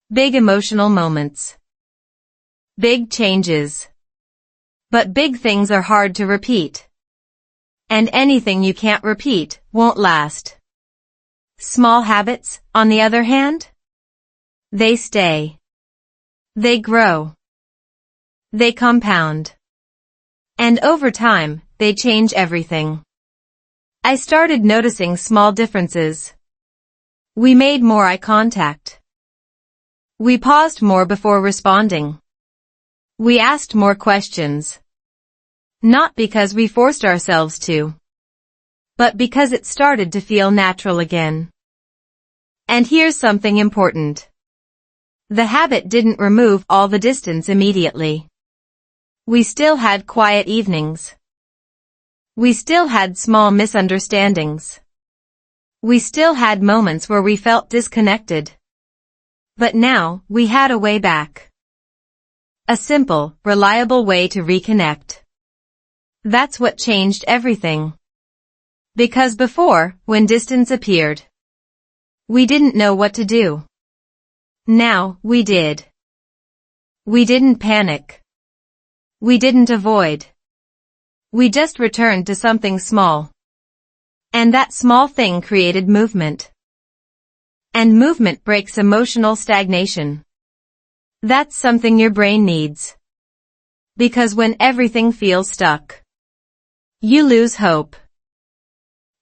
Big emotional moments. Big changes. But big things are hard to repeat. And anything you can't repeat won't last. Small habits, on the other hand? They stay. They grow. They compound. And over time, they change everything. I started noticing small differences. We made more eye contact. We paused more before responding. We asked more questions. Not because we forced ourselves to, but because it started to feel natural again. And here's something important. The habit didn't remove all the distance immediately. We still had quiet evenings. We still had small misunderstandings. We still had moments where we felt disconnected. But now, we had a way back. A simple, reliable way to reconnect. That's what changed everything. Because before, when distance appeared, we didn't know what to do. Now, we did. We didn't panic. We didn't avoid. We just returned to something small. And that small thing created movement. And movement breaks emotional stagnation. That's something your brain needs. Because when everything feels stuck, you lose hope.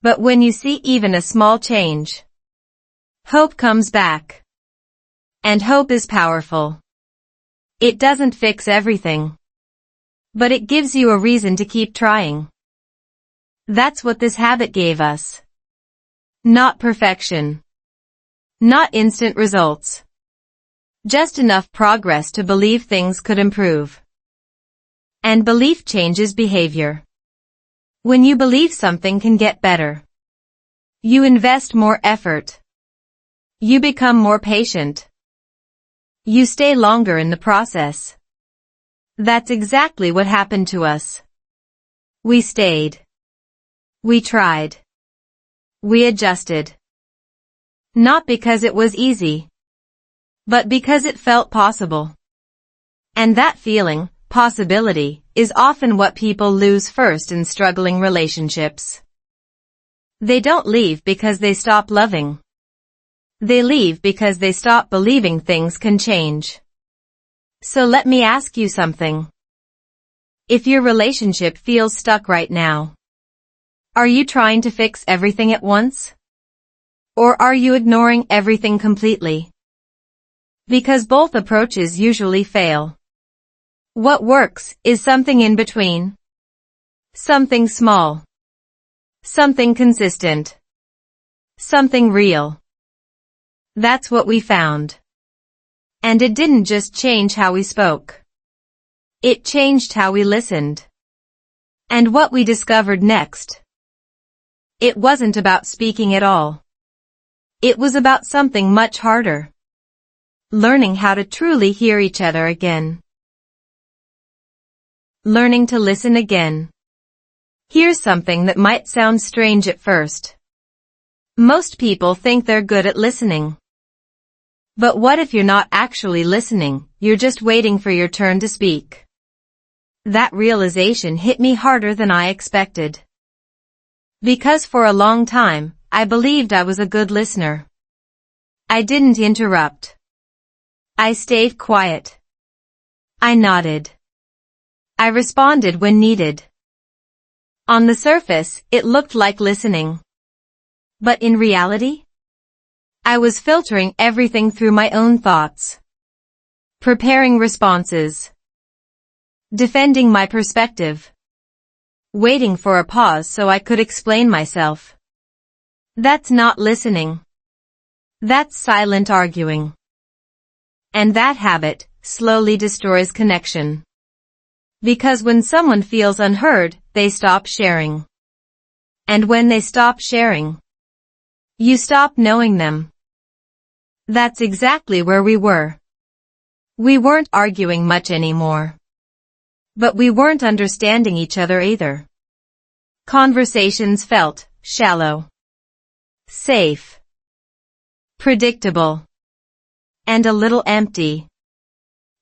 But when you see even a small change, hope comes back. And hope is powerful. It doesn't fix everything. But it gives you a reason to keep trying. That's what this habit gave us. Not perfection. Not instant results. Just enough progress to believe things could improve. And belief changes behavior. When you believe something can get better, you invest more effort. You become more patient. You stay longer in the process. That's exactly what happened to us. We stayed. We tried. We adjusted. Not because it was easy, but because it felt possible. And that feeling, possibility, is often what people lose first in struggling relationships. They don't leave because they stop loving. They leave because they stop believing things can change. So let me ask you something. If your relationship feels stuck right now, are you trying to fix everything at once? Or are you ignoring everything completely? Because both approaches usually fail. What works is something in between. Something small. Something consistent. Something real. That's what we found. And it didn't just change how we spoke. It changed how we listened. And what we discovered next. It wasn't about speaking at all. It was about something much harder. Learning how to truly hear each other again. Learning to listen again. Here's something that might sound strange at first. Most people think they're good at listening. But what if you're not actually listening, you're just waiting for your turn to speak? That realization hit me harder than I expected. Because for a long time, I believed I was a good listener. I didn't interrupt. I stayed quiet. I nodded. I responded when needed. On the surface, it looked like listening. But in reality, I was filtering everything through my own thoughts. Preparing responses. Defending my perspective. Waiting for a pause so I could explain myself. That's not listening. That's silent arguing. And that habit slowly destroys connection. Because when someone feels unheard, they stop sharing. And when they stop sharing, you stop knowing them. That's exactly where we were. We weren't arguing much anymore. But we weren't understanding each other either. Conversations felt shallow, safe, predictable, and a little empty.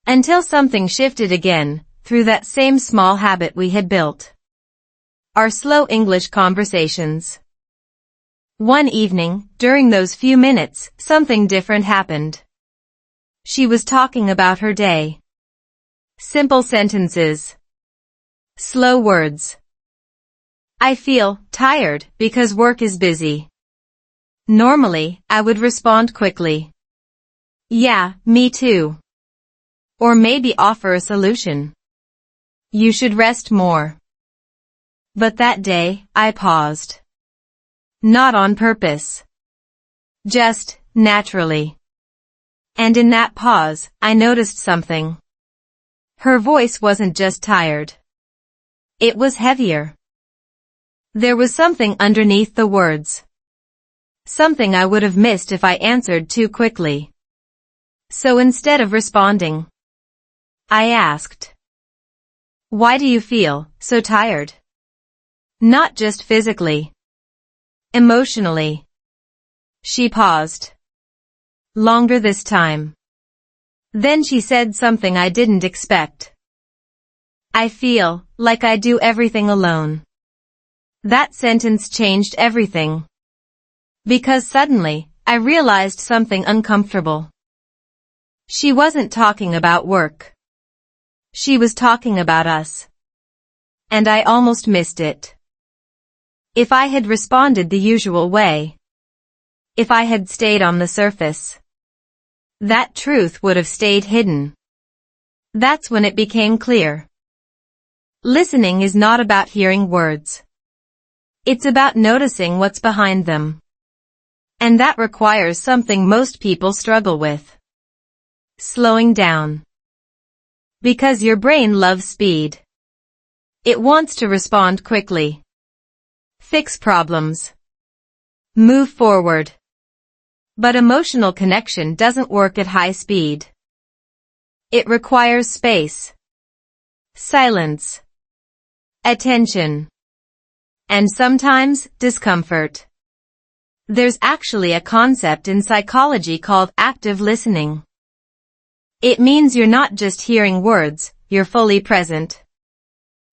Until something shifted again, through that same small habit we had built. Our slow English conversations. One evening, during those few minutes, something different happened. She was talking about her day. Simple sentences. Slow words. I feel tired because work is busy. Normally, I would respond quickly. Yeah, me too. Or maybe offer a solution. You should rest more. But that day, I paused. Not on purpose. Just naturally. And in that pause, I noticed something. Her voice wasn't just tired. It was heavier. There was something underneath the words. Something I would have missed if I answered too quickly. So instead of responding, I asked, why do you feel so tired? Not just physically. Emotionally. She paused. Longer this time. Then she said something I didn't expect. I feel like I do everything alone. That sentence changed everything. Because suddenly, I realized something uncomfortable. She wasn't talking about work. She was talking about us. And I almost missed it. If I had responded the usual way, if I had stayed on the surface, that truth would have stayed hidden. That's when it became clear. Listening is not about hearing words. It's about noticing what's behind them. And that requires something most people struggle with. Slowing down. Because your brain loves speed. It wants to respond quickly. Fix problems. Move forward. But emotional connection doesn't work at high speed. It requires space. Silence. Attention. And sometimes, discomfort. There's actually a concept in psychology called active listening. It means you're not just hearing words, you're fully present.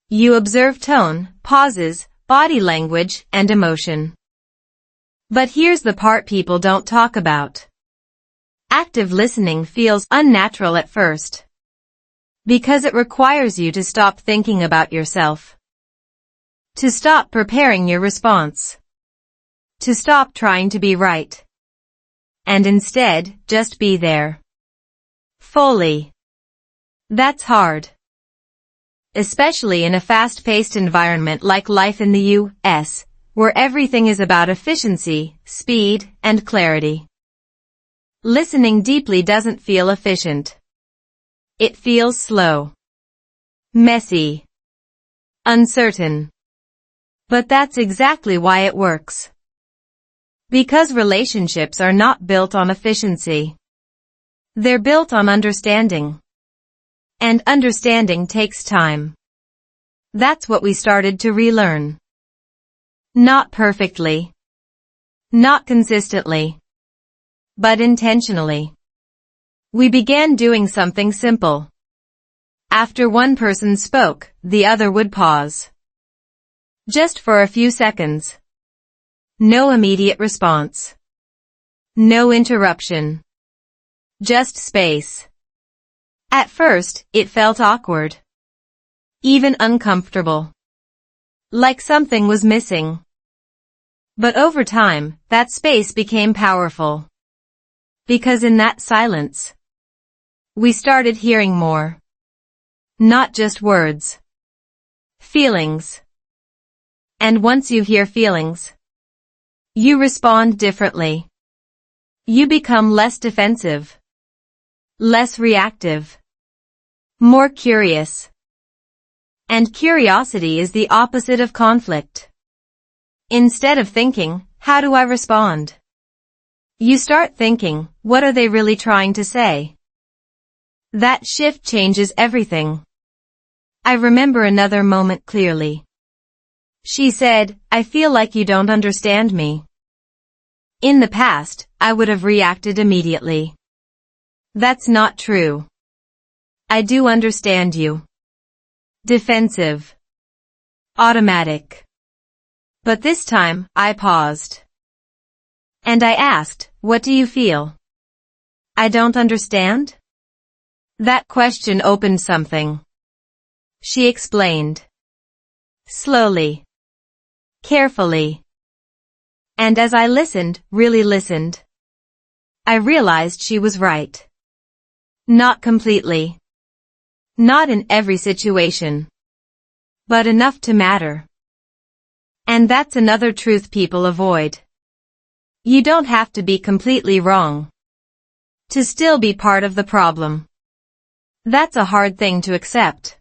You observe tone, pauses, body language, and emotion. But here's the part people don't talk about. Active listening feels unnatural at first. Because it requires you to stop thinking about yourself. To stop preparing your response. To stop trying to be right. And instead, just be there. Fully. That's hard. Especially in a fast-paced environment like life in the U.S., where everything is about efficiency, speed, and clarity. Listening deeply doesn't feel efficient. It feels slow. Messy. Uncertain. But that's exactly why it works. Because relationships are not built on efficiency. They're built on understanding. And understanding takes time. That's what we started to relearn. Not perfectly. Not consistently. But intentionally. We began doing something simple. After one person spoke, the other would pause. Just for a few seconds. No immediate response. No interruption. Just space. At first, it felt awkward. Even uncomfortable. Like something was missing. But over time, that space became powerful. Because in that silence, we started hearing more. Not just words. Feelings. And once you hear feelings, you respond differently. You become less defensive. Less reactive. More curious. And curiosity is the opposite of conflict. Instead of thinking, how do I respond? You start thinking, what are they really trying to say? That shift changes everything. I remember another moment clearly. She said, I feel like you don't understand me. In the past, I would have reacted immediately. That's not true. I do understand you. Defensive. Automatic. But this time, I paused. And I asked, what do you feel? I don't understand? That question opened something. She explained. Slowly. Carefully. And as I listened, really listened, I realized she was right. Not completely. Not in every situation. But enough to matter. And that's another truth people avoid. You don't have to be completely wrong to still be part of the problem. That's a hard thing to accept.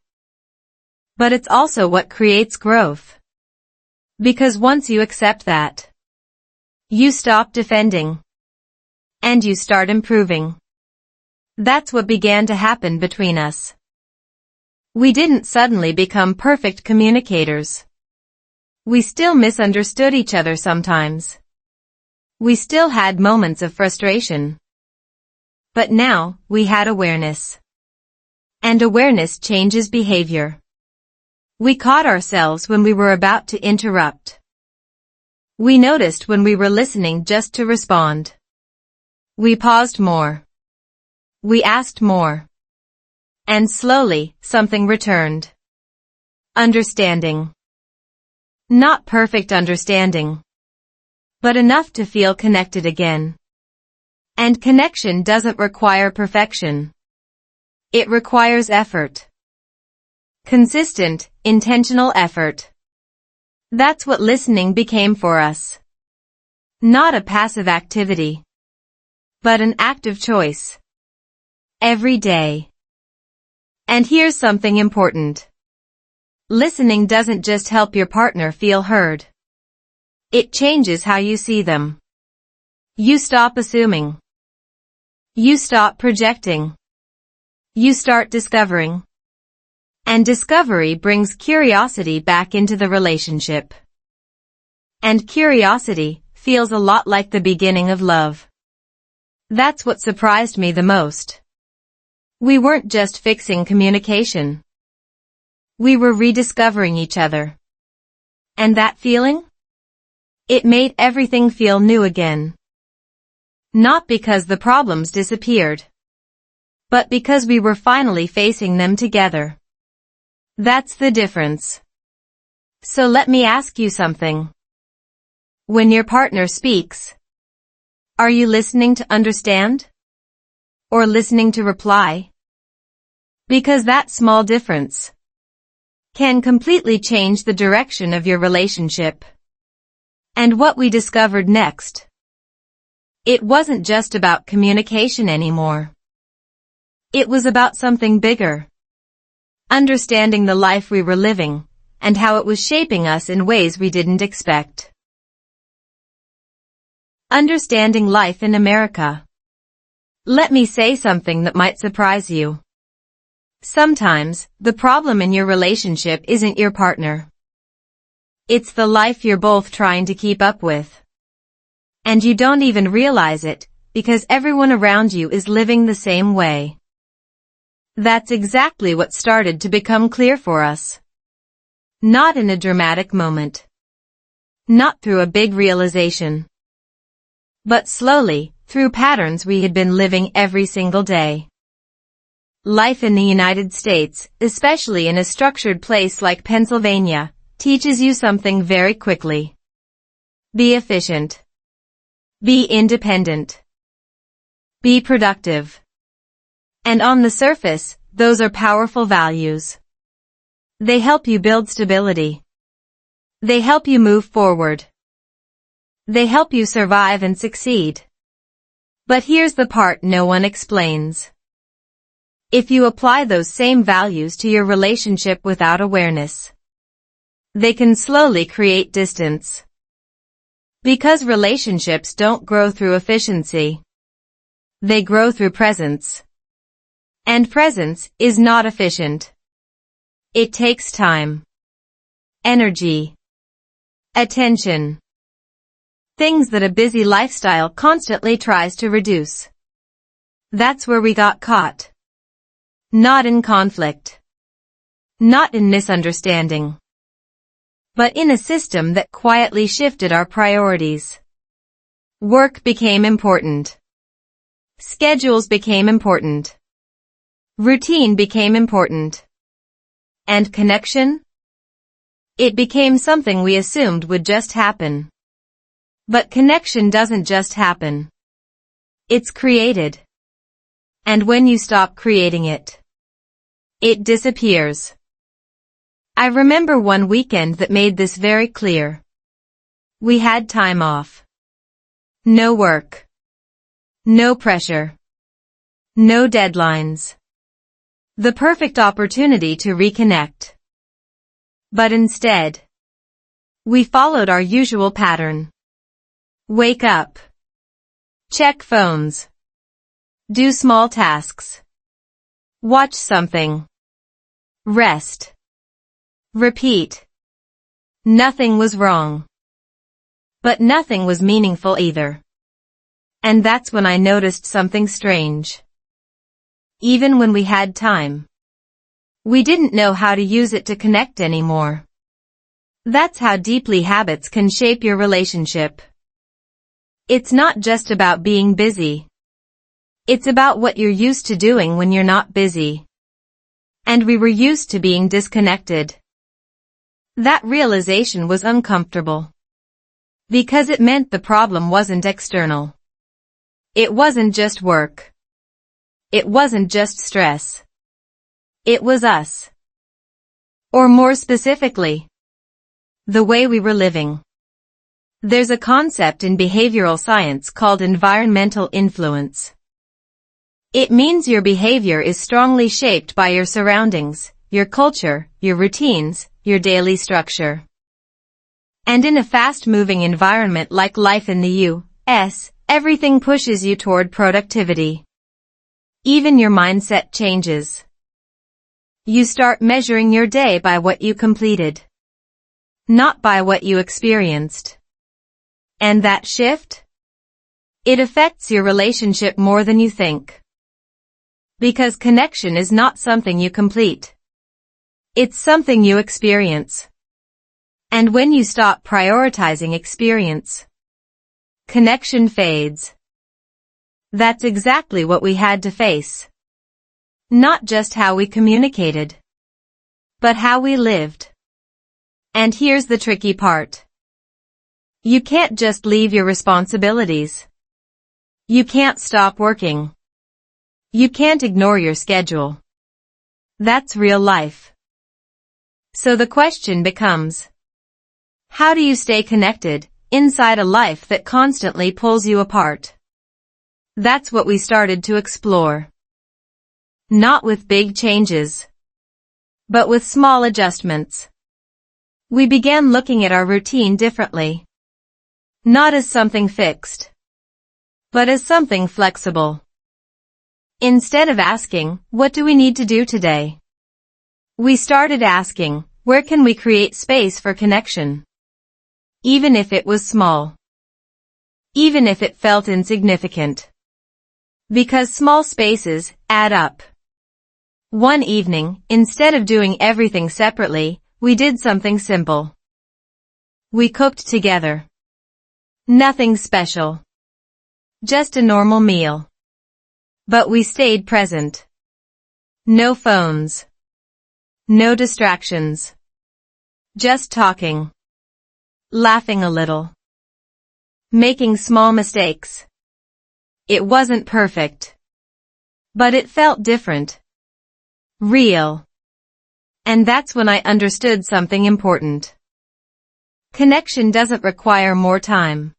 But it's also what creates growth. Because once you accept that, you stop defending. And you start improving. That's what began to happen between us. We didn't suddenly become perfect communicators. We still misunderstood each other sometimes. We still had moments of frustration. But now, we had awareness. And awareness changes behavior. We caught ourselves when we were about to interrupt. We noticed when we were listening just to respond. We paused more. We asked more. And slowly, something returned. Understanding. Not perfect understanding. But enough to feel connected again. And connection doesn't require perfection. It requires effort. Consistent, intentional effort. That's what listening became for us. Not a passive activity. But an active choice. Every day. And here's something important. Listening doesn't just help your partner feel heard. It changes how you see them. You stop assuming. You stop projecting. You start discovering. And discovery brings curiosity back into the relationship. And curiosity feels a lot like the beginning of love. That's what surprised me the most. We weren't just fixing communication. We were rediscovering each other. And that feeling? It made everything feel new again. Not because the problems disappeared. But because we were finally facing them together. That's the difference. So let me ask you something. When your partner speaks, are you listening to understand? Or listening to reply? Because that small difference can completely change the direction of your relationship. And what we discovered next. It wasn't just about communication anymore. It was about something bigger. Understanding the life we were living, and how it was shaping us in ways we didn't expect. Understanding life in America. Let me say something that might surprise you. Sometimes, the problem in your relationship isn't your partner. It's the life you're both trying to keep up with. And you don't even realize it, because everyone around you is living the same way. That's exactly what started to become clear for us. Not in a dramatic moment. Not through a big realization. But slowly, through patterns we had been living every single day. Life in the United States, especially in a structured place like Pennsylvania, teaches you something very quickly. Be efficient. Be independent. Be productive. And on the surface, those are powerful values. They help you build stability. They help you move forward. They help you survive and succeed. But here's the part no one explains. If you apply those same values to your relationship without awareness, they can slowly create distance. Because relationships don't grow through efficiency. They grow through presence. And presence is not efficient. It takes time, energy, attention. Things that a busy lifestyle constantly tries to reduce. That's where we got caught. Not in conflict. Not in misunderstanding. But in a system that quietly shifted our priorities. Work became important. Schedules became important. Routine became important. And connection? It became something we assumed would just happen. But connection doesn't just happen. It's created. And when you stop creating it, it disappears. I remember one weekend that made this very clear. We had time off. No work. No pressure. No deadlines. The perfect opportunity to reconnect. But instead, we followed our usual pattern. Wake up. Check phones. Do small tasks. Watch something. Rest. Repeat. Nothing was wrong. But nothing was meaningful either. And that's when I noticed something strange. Even when we had time, we didn't know how to use it to connect anymore. That's how deeply habits can shape your relationship. It's not just about being busy. It's about what you're used to doing when you're not busy. And we were used to being disconnected. That realization was uncomfortable. Because it meant the problem wasn't external. It wasn't just work. It wasn't just stress. It was us. Or more specifically, the way we were living. There's a concept in behavioral science called environmental influence. It means your behavior is strongly shaped by your surroundings, your culture, your routines, your daily structure. And in a fast-moving environment like life in the U.S., everything pushes you toward productivity. Even your mindset changes. You start measuring your day by what you completed, not by what you experienced. And that shift? It affects your relationship more than you think. Because connection is not something you complete. It's something you experience. And when you stop prioritizing experience, connection fades. That's exactly what we had to face. Not just how we communicated, but how we lived. And here's the tricky part. You can't just leave your responsibilities. You can't stop working. You can't ignore your schedule. That's real life. So the question becomes, how do you stay connected inside a life that constantly pulls you apart? That's what we started to explore. Not with big changes, but with small adjustments. We began looking at our routine differently. Not as something fixed, but as something flexible. Instead of asking, what do we need to do today? We started asking, where can we create space for connection? Even if it was small. Even if it felt insignificant. Because small spaces add up. One evening, instead of doing everything separately, we did something simple. We cooked together. Nothing special. Just a normal meal. But we stayed present. No phones. No distractions. Just talking. Laughing a little. Making small mistakes. It wasn't perfect. But it felt different. Real. And that's when I understood something important. Connection doesn't require more time.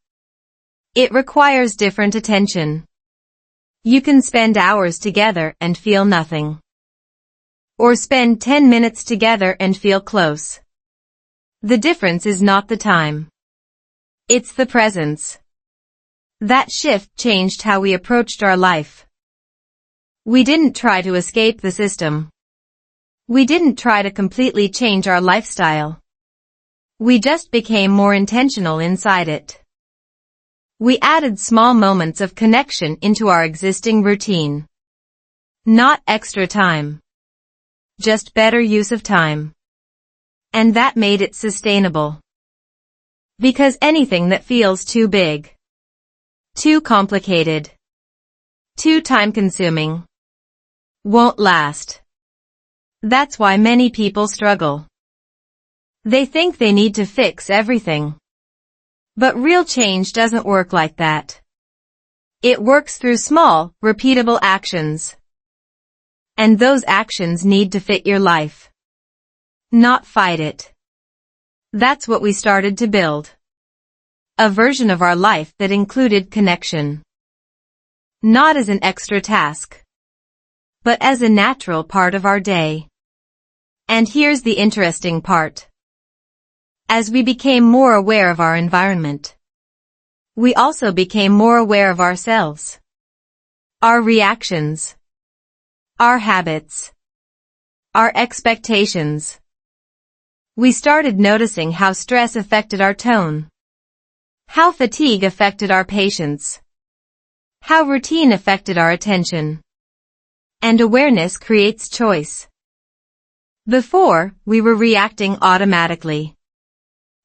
It requires different attention. You can spend hours together and feel nothing. Or spend 10 minutes together and feel close. The difference is not the time. It's the presence. That shift changed how we approached our life. We didn't try to escape the system. We didn't try to completely change our lifestyle. We just became more intentional inside it. We added small moments of connection into our existing routine. Not extra time. Just better use of time. And that made it sustainable. Because anything that feels too big, too complicated, too time-consuming, won't last. That's why many people struggle. They think they need to fix everything. But real change doesn't work like that. It works through small, repeatable actions. And those actions need to fit your life. Not fight it. That's what we started to build. A version of our life that included connection. Not as an extra task. But as a natural part of our day. And here's the interesting part. As we became more aware of our environment, we also became more aware of ourselves. Our reactions. Our habits. Our expectations. We started noticing how stress affected our tone. How fatigue affected our patience. How routine affected our attention. And awareness creates choice. Before, we were reacting automatically.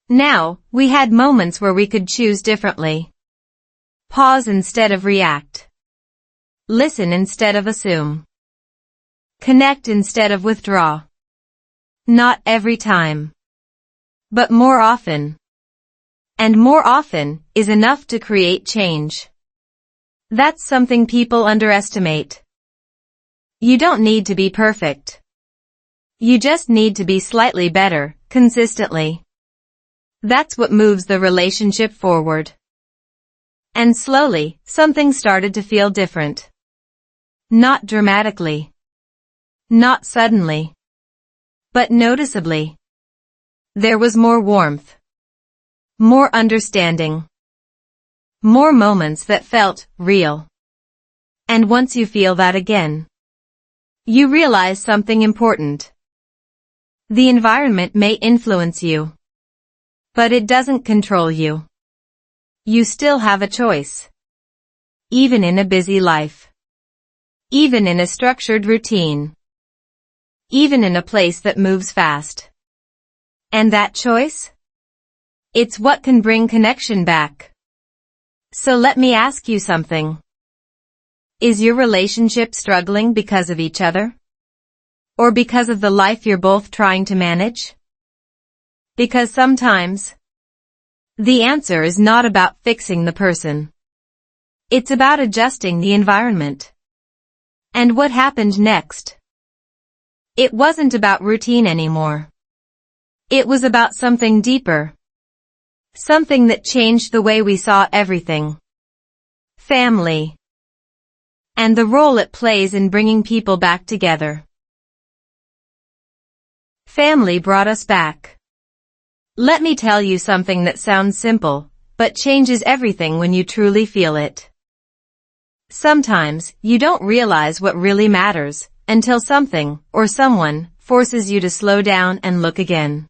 Now, we had moments where we could choose differently. Pause instead of react. Listen instead of assume. Connect instead of withdraw. Not every time. But more often. And more often is enough to create change. That's something people underestimate. You don't need to be perfect. You just need to be slightly better, consistently. That's what moves the relationship forward. And slowly, something started to feel different. Not dramatically. Not suddenly. But noticeably. There was more warmth. More understanding. More moments that felt real. And once you feel that again, you realize something important. The environment may influence you. But it doesn't control you. You still have a choice. Even in a busy life. Even in a structured routine. Even in a place that moves fast. And that choice? It's what can bring connection back. So let me ask you something. Is your relationship struggling because of each other? Or because of the life you're both trying to manage? Because sometimes, the answer is not about fixing the person. It's about adjusting the environment. And what happened next? It wasn't about routine anymore. It was about something deeper. Something that changed the way we saw everything. Family. And the role it plays in bringing people back together. Family brought us back. Let me tell you something that sounds simple, but changes everything when you truly feel it. Sometimes, you don't realize what really matters until something or someone forces you to slow down and look again.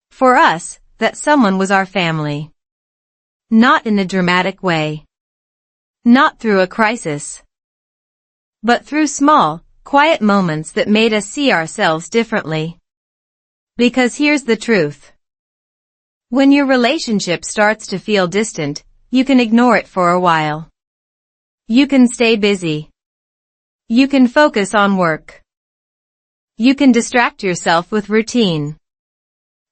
For us, that someone was our family. Not in a dramatic way. Not through a crisis. But through small, quiet moments that made us see ourselves differently. Because here's the truth. When your relationship starts to feel distant, you can ignore it for a while. You can stay busy. You can focus on work. You can distract yourself with routine.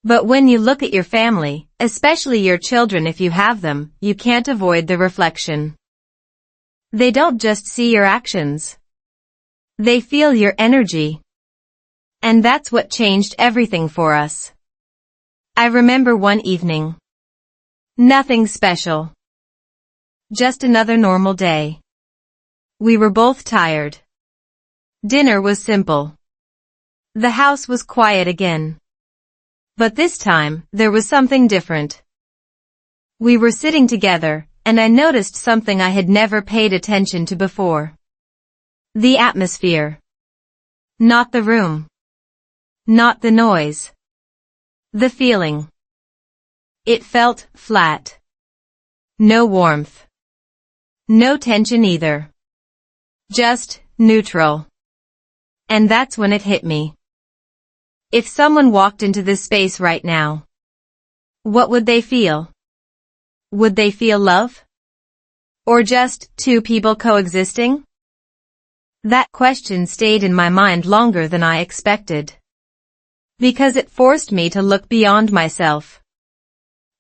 But when you look at your family, especially your children if you have them, you can't avoid the reflection. They don't just see your actions. They feel your energy. And that's what changed everything for us. I remember one evening. Nothing special. Just another normal day. We were both tired. Dinner was simple. The house was quiet again. But this time, there was something different. We were sitting together, and I noticed something I had never paid attention to before. The atmosphere. Not the room. Not the noise. The feeling. It felt flat. No warmth. No tension either. Just neutral. And that's when it hit me. If someone walked into this space right now, what would they feel? Would they feel love? Or just two people coexisting? That question stayed in my mind longer than I expected. Because it forced me to look beyond myself.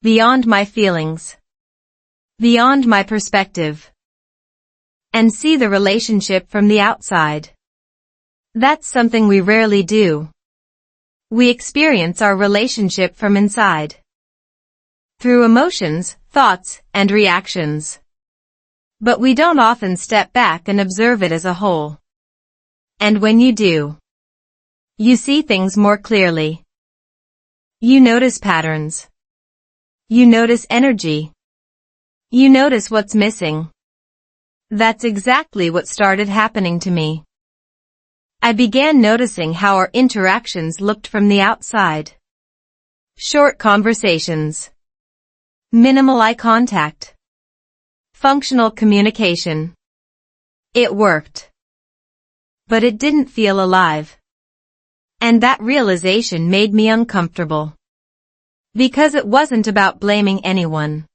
Beyond my feelings. Beyond my perspective. And see the relationship from the outside. That's something we rarely do. We experience our relationship from inside. Through emotions, thoughts, and reactions. But we don't often step back and observe it as a whole. And when you do, you see things more clearly. You notice patterns. You notice energy. You notice what's missing. That's exactly what started happening to me. I began noticing how our interactions looked from the outside. Short conversations. Minimal eye contact. Functional communication. It worked. But it didn't feel alive. And that realization made me uncomfortable. Because it wasn't about blaming anyone.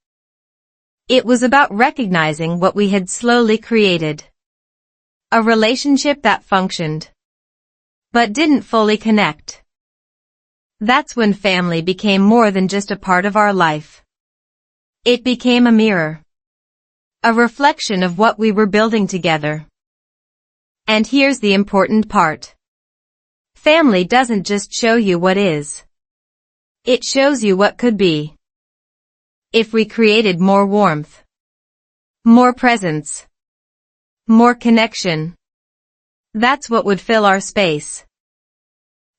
It was about recognizing what we had slowly created. A relationship that functioned. But didn't fully connect. That's when family became more than just a part of our life. It became a mirror. A reflection of what we were building together. And here's the important part. Family doesn't just show you what is. It shows you what could be. If we created more warmth. More presence. More connection. That's what would fill our space.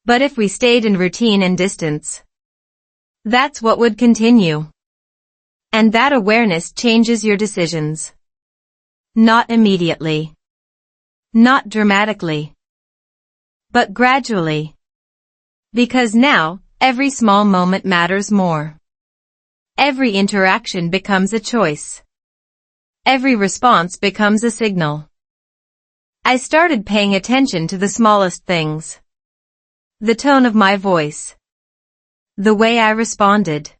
But if we stayed in routine and distance, that's what would continue. And that awareness changes your decisions. Not immediately. Not dramatically. But gradually. Because now, every small moment matters more. Every interaction becomes a choice. Every response becomes a signal. I started paying attention to the smallest things. The tone of my voice. The way I responded.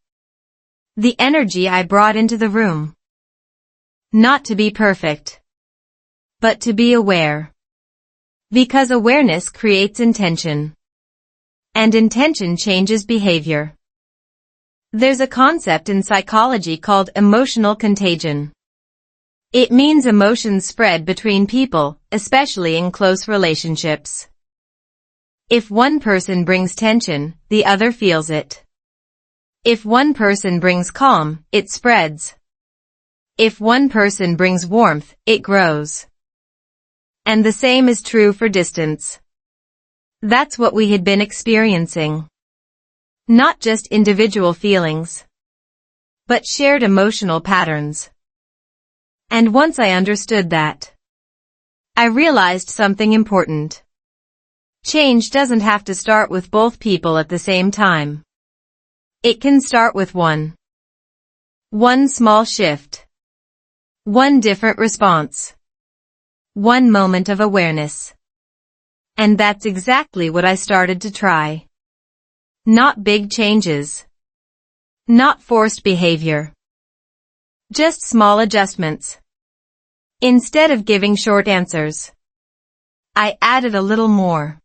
The energy I brought into the room. Not to be perfect. But to be aware. Because awareness creates intention. And intention changes behavior. There's a concept in psychology called emotional contagion. It means emotions spread between people, especially in close relationships. If one person brings tension, the other feels it. If one person brings calm, it spreads. If one person brings warmth, it grows. And the same is true for distance. That's what we had been experiencing. Not just individual feelings, but shared emotional patterns. And once I understood that, I realized something important. Change doesn't have to start with both people at the same time. It can start with one small shift. One different response. One moment of awareness. And that's exactly what I started to try. Not big changes. Not forced behavior. Just small adjustments. Instead of giving short answers, I added a little more.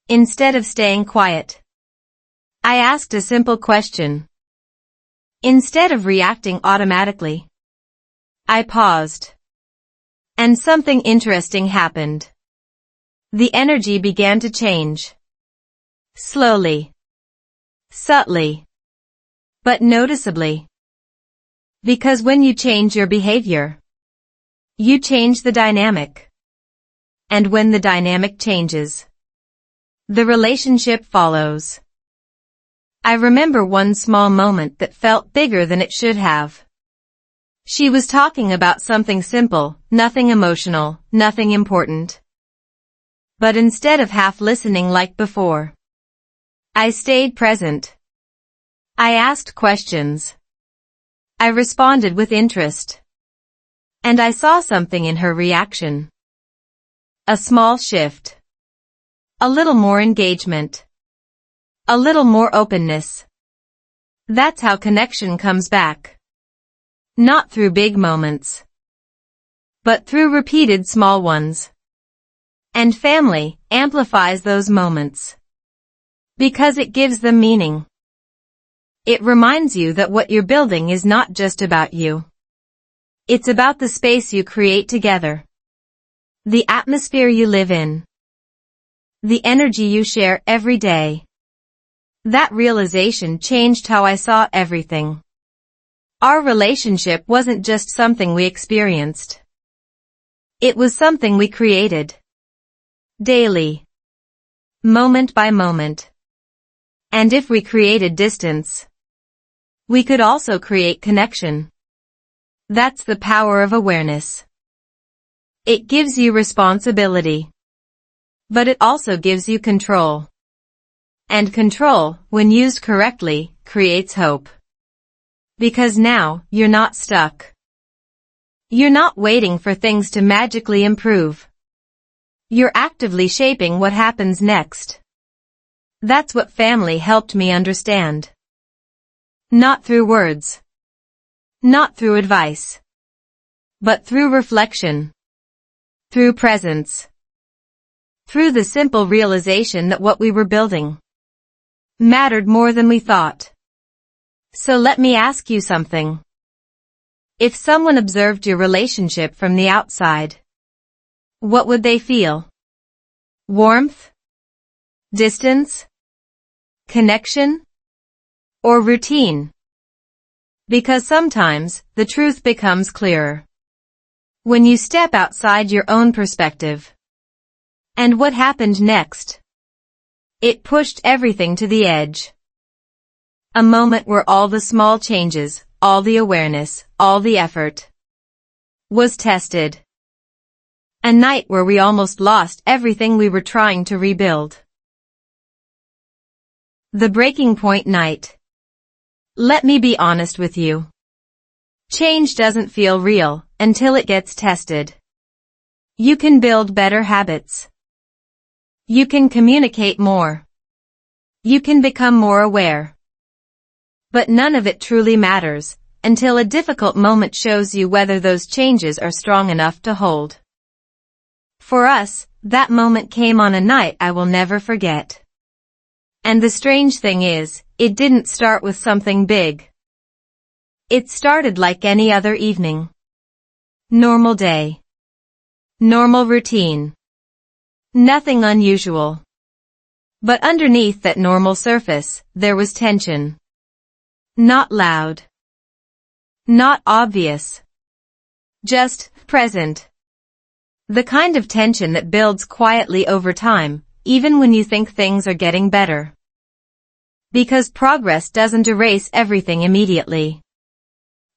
Instead of staying quiet, I asked a simple question. Instead of reacting automatically, I paused. And something interesting happened. The energy began to change. Slowly. Subtly. But noticeably. Because when you change your behavior, you change the dynamic. And when the dynamic changes, the relationship follows. I remember one small moment that felt bigger than it should have. She was talking about something simple, nothing emotional, nothing important. But instead of half listening like before, I stayed present. I asked questions. I responded with interest. And I saw something in her reaction. A small shift. A little more engagement. A little more openness. That's how connection comes back. Not through big moments, but through repeated small ones. And family amplifies those moments. Because it gives them meaning. It reminds you that what you're building is not just about you. It's about the space you create together. The atmosphere you live in. The energy you share every day. That realization changed how I saw everything. Our relationship wasn't just something we experienced. It was something we created. Daily. Moment by moment. And if we created distance, we could also create connection. That's the power of awareness. It gives you responsibility. But it also gives you control. And control, when used correctly, creates hope. Because now, you're not stuck. You're not waiting for things to magically improve. You're actively shaping what happens next. That's what family helped me understand. Not through words. Not through advice. But through reflection. Through presence. Through the simple realization that what we were building mattered more than we thought. So let me ask you something. If someone observed your relationship from the outside, what would they feel? Warmth? Distance? Connection? Or routine? Because sometimes, the truth becomes clearer when you step outside your own perspective. And what happened next? It pushed everything to the edge. A moment where all the small changes, all the awareness, all the effort was tested. A night where we almost lost everything we were trying to rebuild. The breaking point night. Let me be honest with you. Change doesn't feel real until it gets tested. You can build better habits. You can communicate more. You can become more aware. But none of it truly matters until a difficult moment shows you whether those changes are strong enough to hold. For us, that moment came on a night I will never forget. And the strange thing is, it didn't start with something big. It started like any other evening. Normal day. Normal routine. Nothing unusual. But underneath that normal surface, there was tension. Not loud. Not obvious. Just present. The kind of tension that builds quietly over time, even when you think things are getting better. Because progress doesn't erase everything immediately.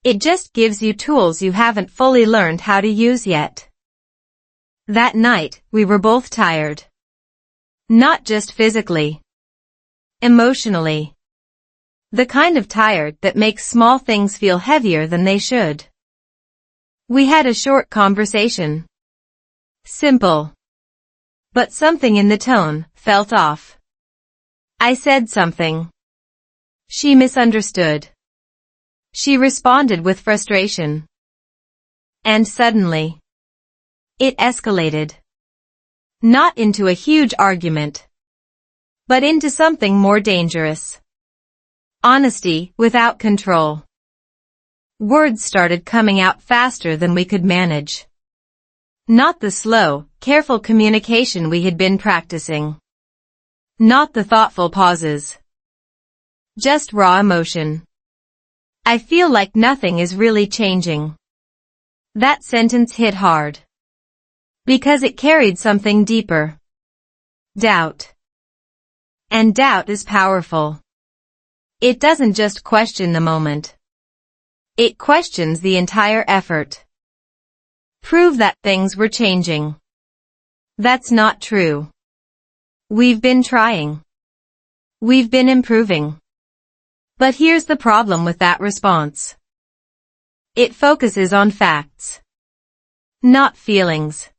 It just gives you tools you haven't fully learned how to use yet. That night, we were both tired. Not just physically. Emotionally. The kind of tired that makes small things feel heavier than they should. We had a short conversation. Simple. But something in the tone felt off. I said something. She misunderstood. She responded with frustration. And suddenly, it escalated. Not into a huge argument, but into something more dangerous. Honesty without control. Words started coming out faster than we could manage. Not the slow, careful communication we had been practicing. Not the thoughtful pauses. Just raw emotion. I feel like nothing is really changing. That sentence hit hard. Because it carried something deeper. Doubt. And doubt is powerful. It doesn't just question the moment. It questions the entire effort. Prove that things were changing. That's not true. We've been trying. We've been improving. But here's the problem with that response. It focuses on facts. Not feelings.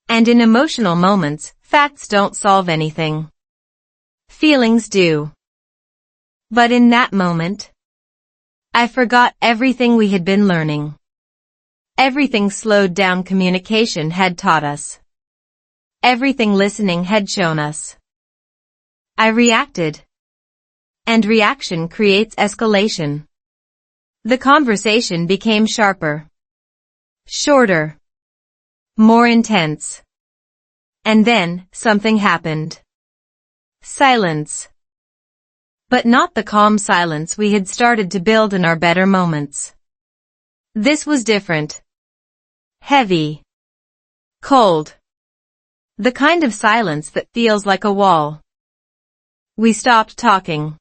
And in emotional moments, facts don't solve anything. Feelings do. But in that moment, I forgot everything we had been learning. Everything slowed down communication had taught us. Everything listening had shown us. I reacted. And reaction creates escalation. The conversation became sharper. Shorter. More intense. And then, something happened. Silence. But not the calm silence we had started to build in our better moments. This was different. Heavy. Cold. The kind of silence that feels like a wall. We stopped talking.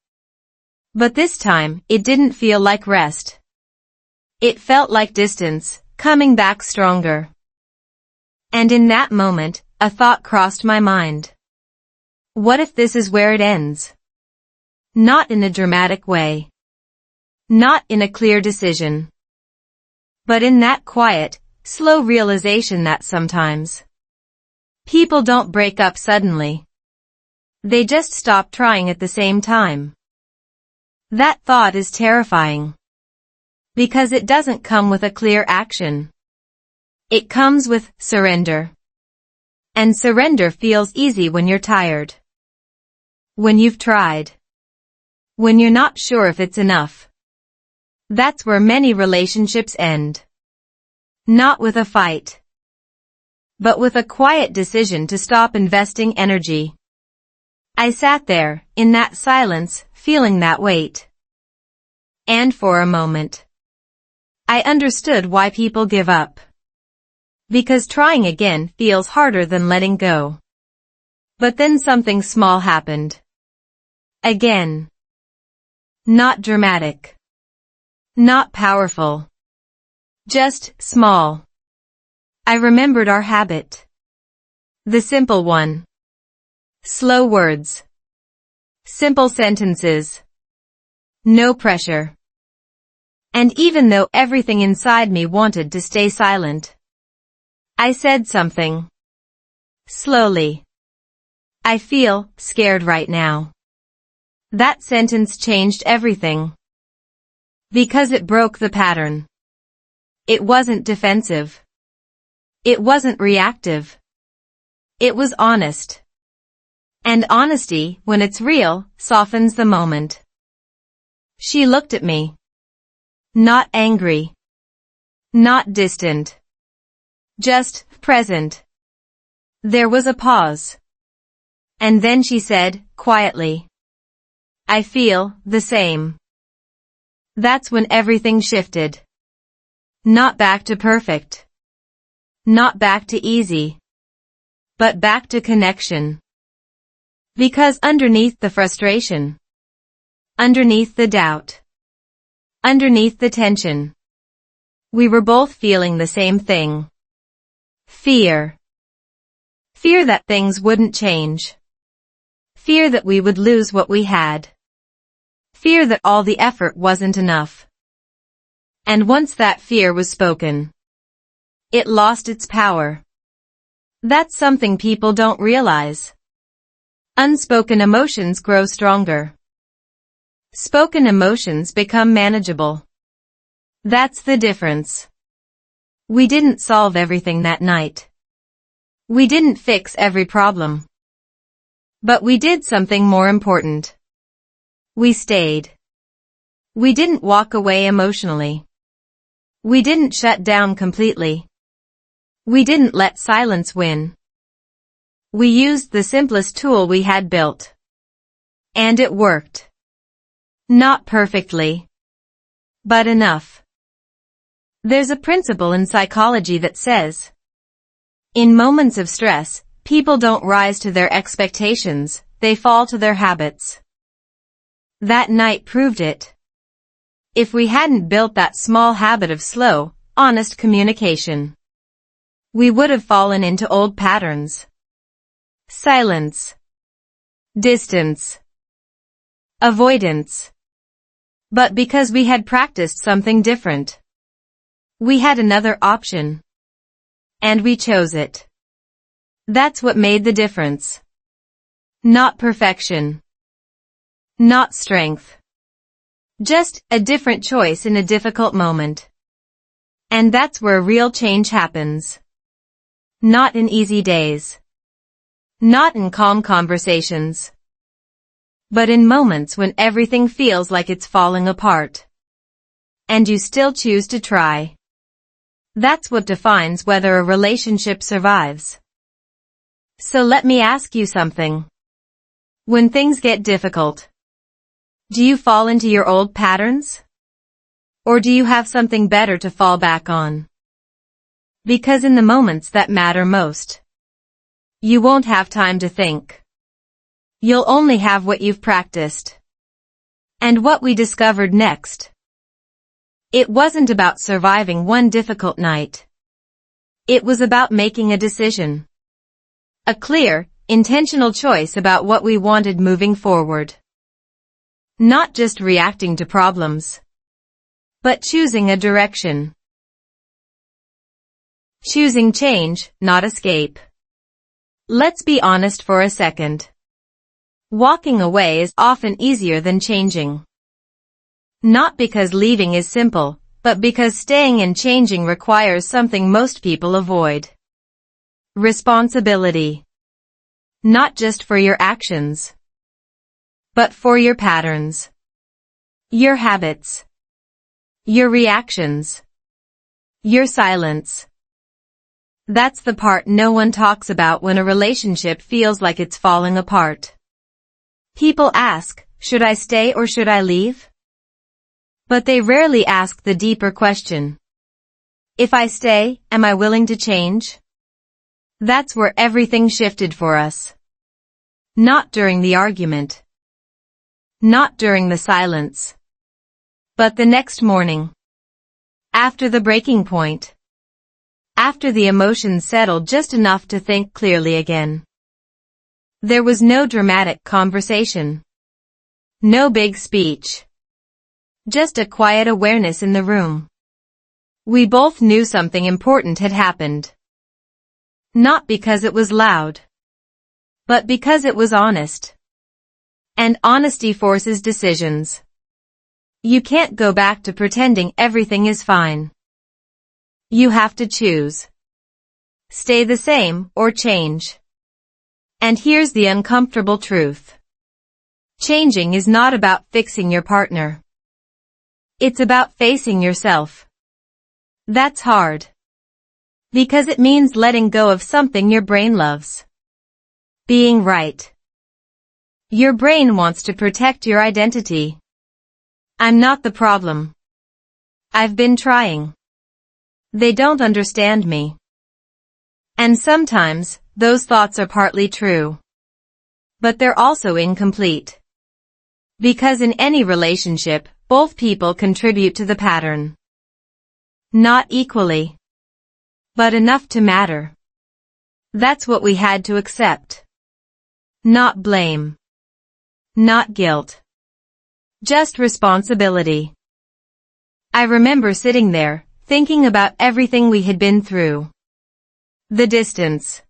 But this time, it didn't feel like rest. It felt like distance, coming back stronger. And in that moment, a thought crossed my mind. What if this is where it ends? Not in a dramatic way. Not in a clear decision. But in that quiet, slow realization that sometimes people don't break up suddenly. They just stop trying at the same time. That thought is terrifying. Because it doesn't come with a clear action. It comes with surrender. And surrender feels easy when you're tired. When you've tried. When you're not sure if it's enough. That's where many relationships end. Not with a fight. But with a quiet decision to stop investing energy. I sat there, in that silence, feeling that weight. And for a moment, I understood why people give up. Because trying again feels harder than letting go. But then something small happened. Again. Not dramatic. Not powerful. Just small. I remembered our habit. The simple one. Slow words. Simple sentences. No pressure. And even though everything inside me wanted to stay silent, I said something. Slowly. I feel scared right now. That sentence changed everything. Because it broke the pattern. It wasn't defensive. It wasn't reactive. It was honest. And honesty, when it's real, softens the moment. She looked at me. Not angry. Not distant. Just present. There was a pause. And then she said, quietly, I feel the same. That's when everything shifted. Not back to perfect. Not back to easy. But back to connection. Because underneath the frustration, underneath the doubt, Underneath the tension, we were both feeling the same thing. Fear. Fear that things wouldn't change. Fear that we would lose what we had. Fear that all the effort wasn't enough. And once that fear was spoken, it lost its power. That's something people don't realize. Unspoken emotions grow stronger. Spoken emotions become manageable. That's the difference. We didn't solve everything that night. We didn't fix every problem. But we did something more important. We stayed. We didn't walk away emotionally. We didn't shut down completely. We didn't let silence win. We used the simplest tool we had built. And it worked. Not perfectly, but enough. There's a principle in psychology that says, in moments of stress, people don't rise to their expectations, they fall to their habits. That night proved it. If we hadn't built that small habit of slow, honest communication, we would have fallen into old patterns. Silence. Distance. Avoidance. But because we had practiced something different, we had another option. And we chose it. That's what made the difference. Not perfection. Not strength. Just a different choice in a difficult moment. And that's where real change happens. Not in easy days. Not in calm conversations. But in moments when everything feels like it's falling apart. And you still choose to try. That's what defines whether a relationship survives. So let me ask you something. When things get difficult, do you fall into your old patterns? Or do you have something better to fall back on? Because in the moments that matter most, you won't have time to think. You'll only have what you've practiced. And what we discovered next. It wasn't about surviving one difficult night. It was about making a decision. A clear, intentional choice about what we wanted moving forward. Not just reacting to problems, but choosing a direction. Choosing change, not escape. Let's be honest for a second. Walking away is often easier than changing. Not because leaving is simple, but because staying and changing requires something most people avoid. Responsibility. Not just for your actions, but for your patterns, your habits, your reactions, your silence. That's the part no one talks about when a relationship feels like it's falling apart. People ask, should I stay or should I leave? But they rarely ask the deeper question. If I stay, am I willing to change? That's where everything shifted for us. Not during the argument. Not during the silence. But the next morning. After the breaking point. After the emotions settled just enough to think clearly again. There was no dramatic conversation. No big speech. Just a quiet awareness in the room. We both knew something important had happened. Not because it was loud, but because it was honest. And honesty forces decisions. You can't go back to pretending everything is fine. You have to choose. Stay the same or change. And here's the uncomfortable truth. Changing is not about fixing your partner. It's about facing yourself. That's hard. Because it means letting go of something your brain loves. Being right. Your brain wants to protect your identity. I'm not the problem. I've been trying. They don't understand me. And sometimes, those thoughts are partly true. But they're also incomplete. Because in any relationship, both people contribute to the pattern. Not equally, but enough to matter. That's what we had to accept. Not blame. Not guilt. Just responsibility. I remember sitting there, thinking about everything we had been through. The distance.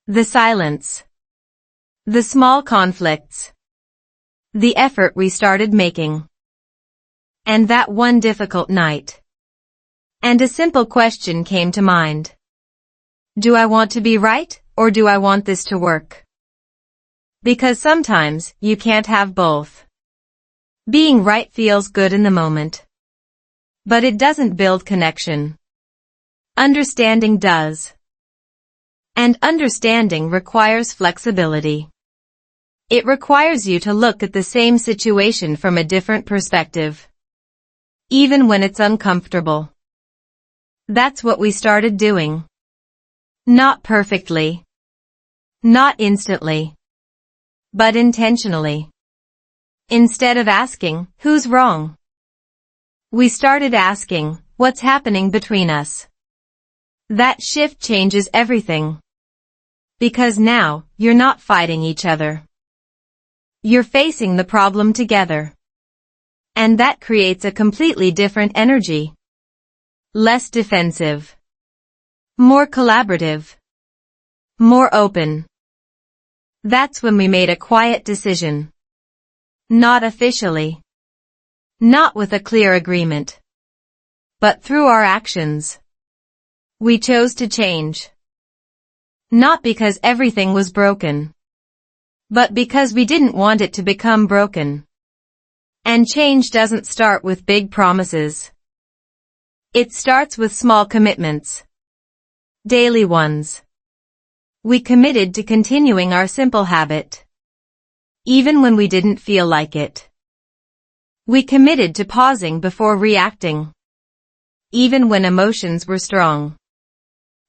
The silence. The small conflicts. The effort we started making. And that one difficult night. And a simple question came to mind. Do I want to be right, or do I want this to work? Because sometimes, you can't have both. Being right feels good in the moment. But it doesn't build connection. Understanding does. And understanding requires flexibility. It requires you to look at the same situation from a different perspective. Even when it's uncomfortable. That's what we started doing. Not perfectly. Not instantly. But intentionally. Instead of asking, who's wrong? We started asking, what's happening between us? That shift changes everything. Because now, you're not fighting each other. You're facing the problem together. And that creates a completely different energy. Less defensive. More collaborative. More open. That's when we made a quiet decision. Not officially. Not with a clear agreement. But through our actions. We chose to change. Not because everything was broken. But because we didn't want it to become broken. And change doesn't start with big promises. It starts with small commitments. Daily ones. We committed to continuing our simple habit. Even when we didn't feel like it. We committed to pausing before reacting. Even when emotions were strong.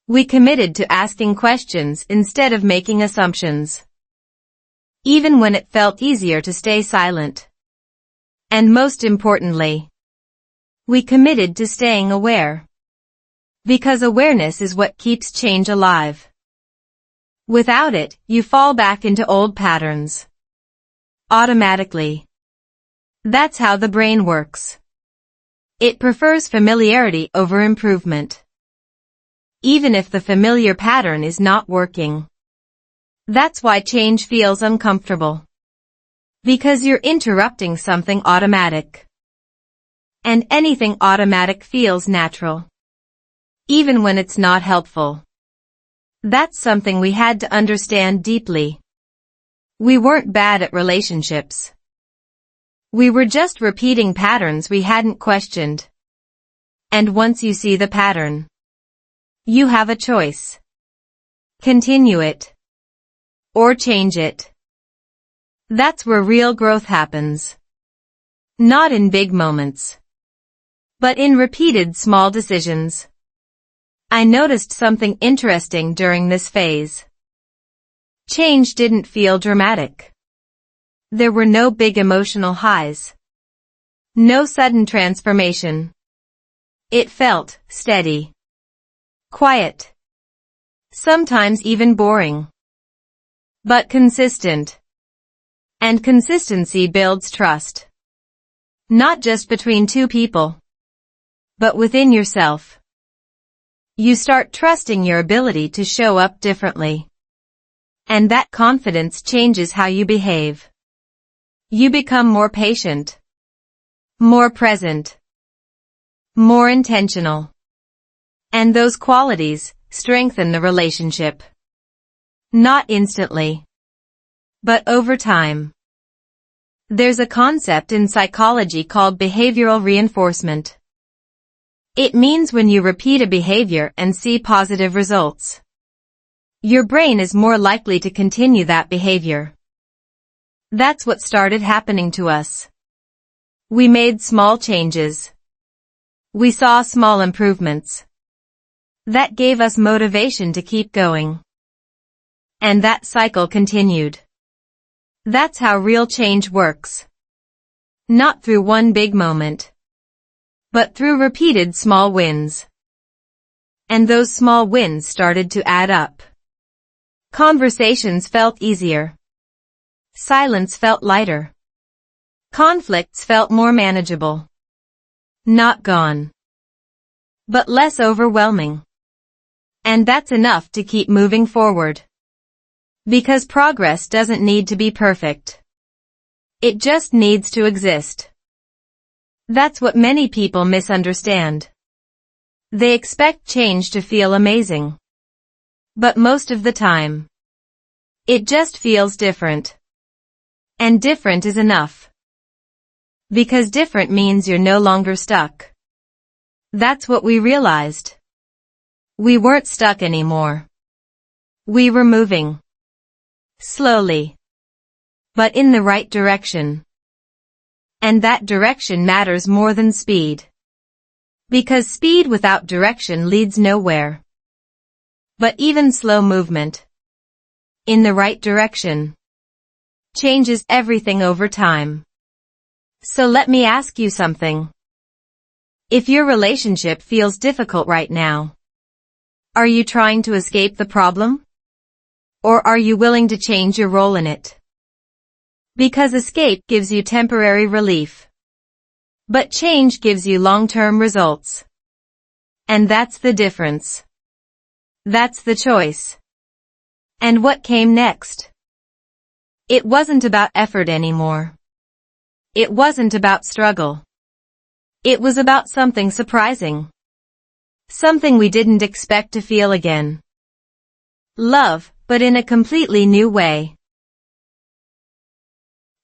We committed to asking questions instead of making assumptions. Even when it felt easier to stay silent. And most importantly, we committed to staying aware. Because awareness is what keeps change alive. Without it, you fall back into old patterns. Automatically. That's how the brain works. It prefers familiarity over improvement. Even if the familiar pattern is not working. That's why change feels uncomfortable. Because you're interrupting something automatic. And anything automatic feels natural. Even when it's not helpful. That's something we had to understand deeply. We weren't bad at relationships. We were just repeating patterns we hadn't questioned. And once you see the pattern, you have a choice. Continue it. Or change it. That's where real growth happens. Not in big moments. But in repeated small decisions. I noticed something interesting during this phase. Change didn't feel dramatic. There were no big emotional highs. No sudden transformation. It felt steady. Quiet. Sometimes even boring. But consistent. And consistency builds trust. Not just between two people. But within yourself. You start trusting your ability to show up differently. And that confidence changes how you behave. You become more patient. More present. More intentional. And those qualities strengthen the relationship. Not instantly. But over time. There's a concept in psychology called behavioral reinforcement. It means when you repeat a behavior and see positive results. Your brain is more likely to continue that behavior. That's what started happening to us. We made small changes. We saw small improvements. That gave us motivation to keep going. And that cycle continued. That's how real change works. Not through one big moment, but through repeated small wins. And those small wins started to add up. Conversations felt easier. Silence felt lighter. Conflicts felt more manageable. Not gone, but less overwhelming. And that's enough to keep moving forward. Because progress doesn't need to be perfect. It just needs to exist. That's what many people misunderstand. They expect change to feel amazing. But most of the time, it just feels different. And different is enough. Because different means you're no longer stuck. That's what we realized. We weren't stuck anymore. We were moving. Slowly. But in the right direction. And that direction matters more than speed. Because speed without direction leads nowhere. But even slow movement, in the right direction, changes everything over time. So let me ask you something. If your relationship feels difficult right now, are you trying to escape the problem? Or are you willing to change your role in it? Because escape gives you temporary relief. But change gives you long-term results. And that's the difference. That's the choice. And what came next? It wasn't about effort anymore. It wasn't about struggle. It was about something surprising. Something we didn't expect to feel again. Love, but in a completely new way.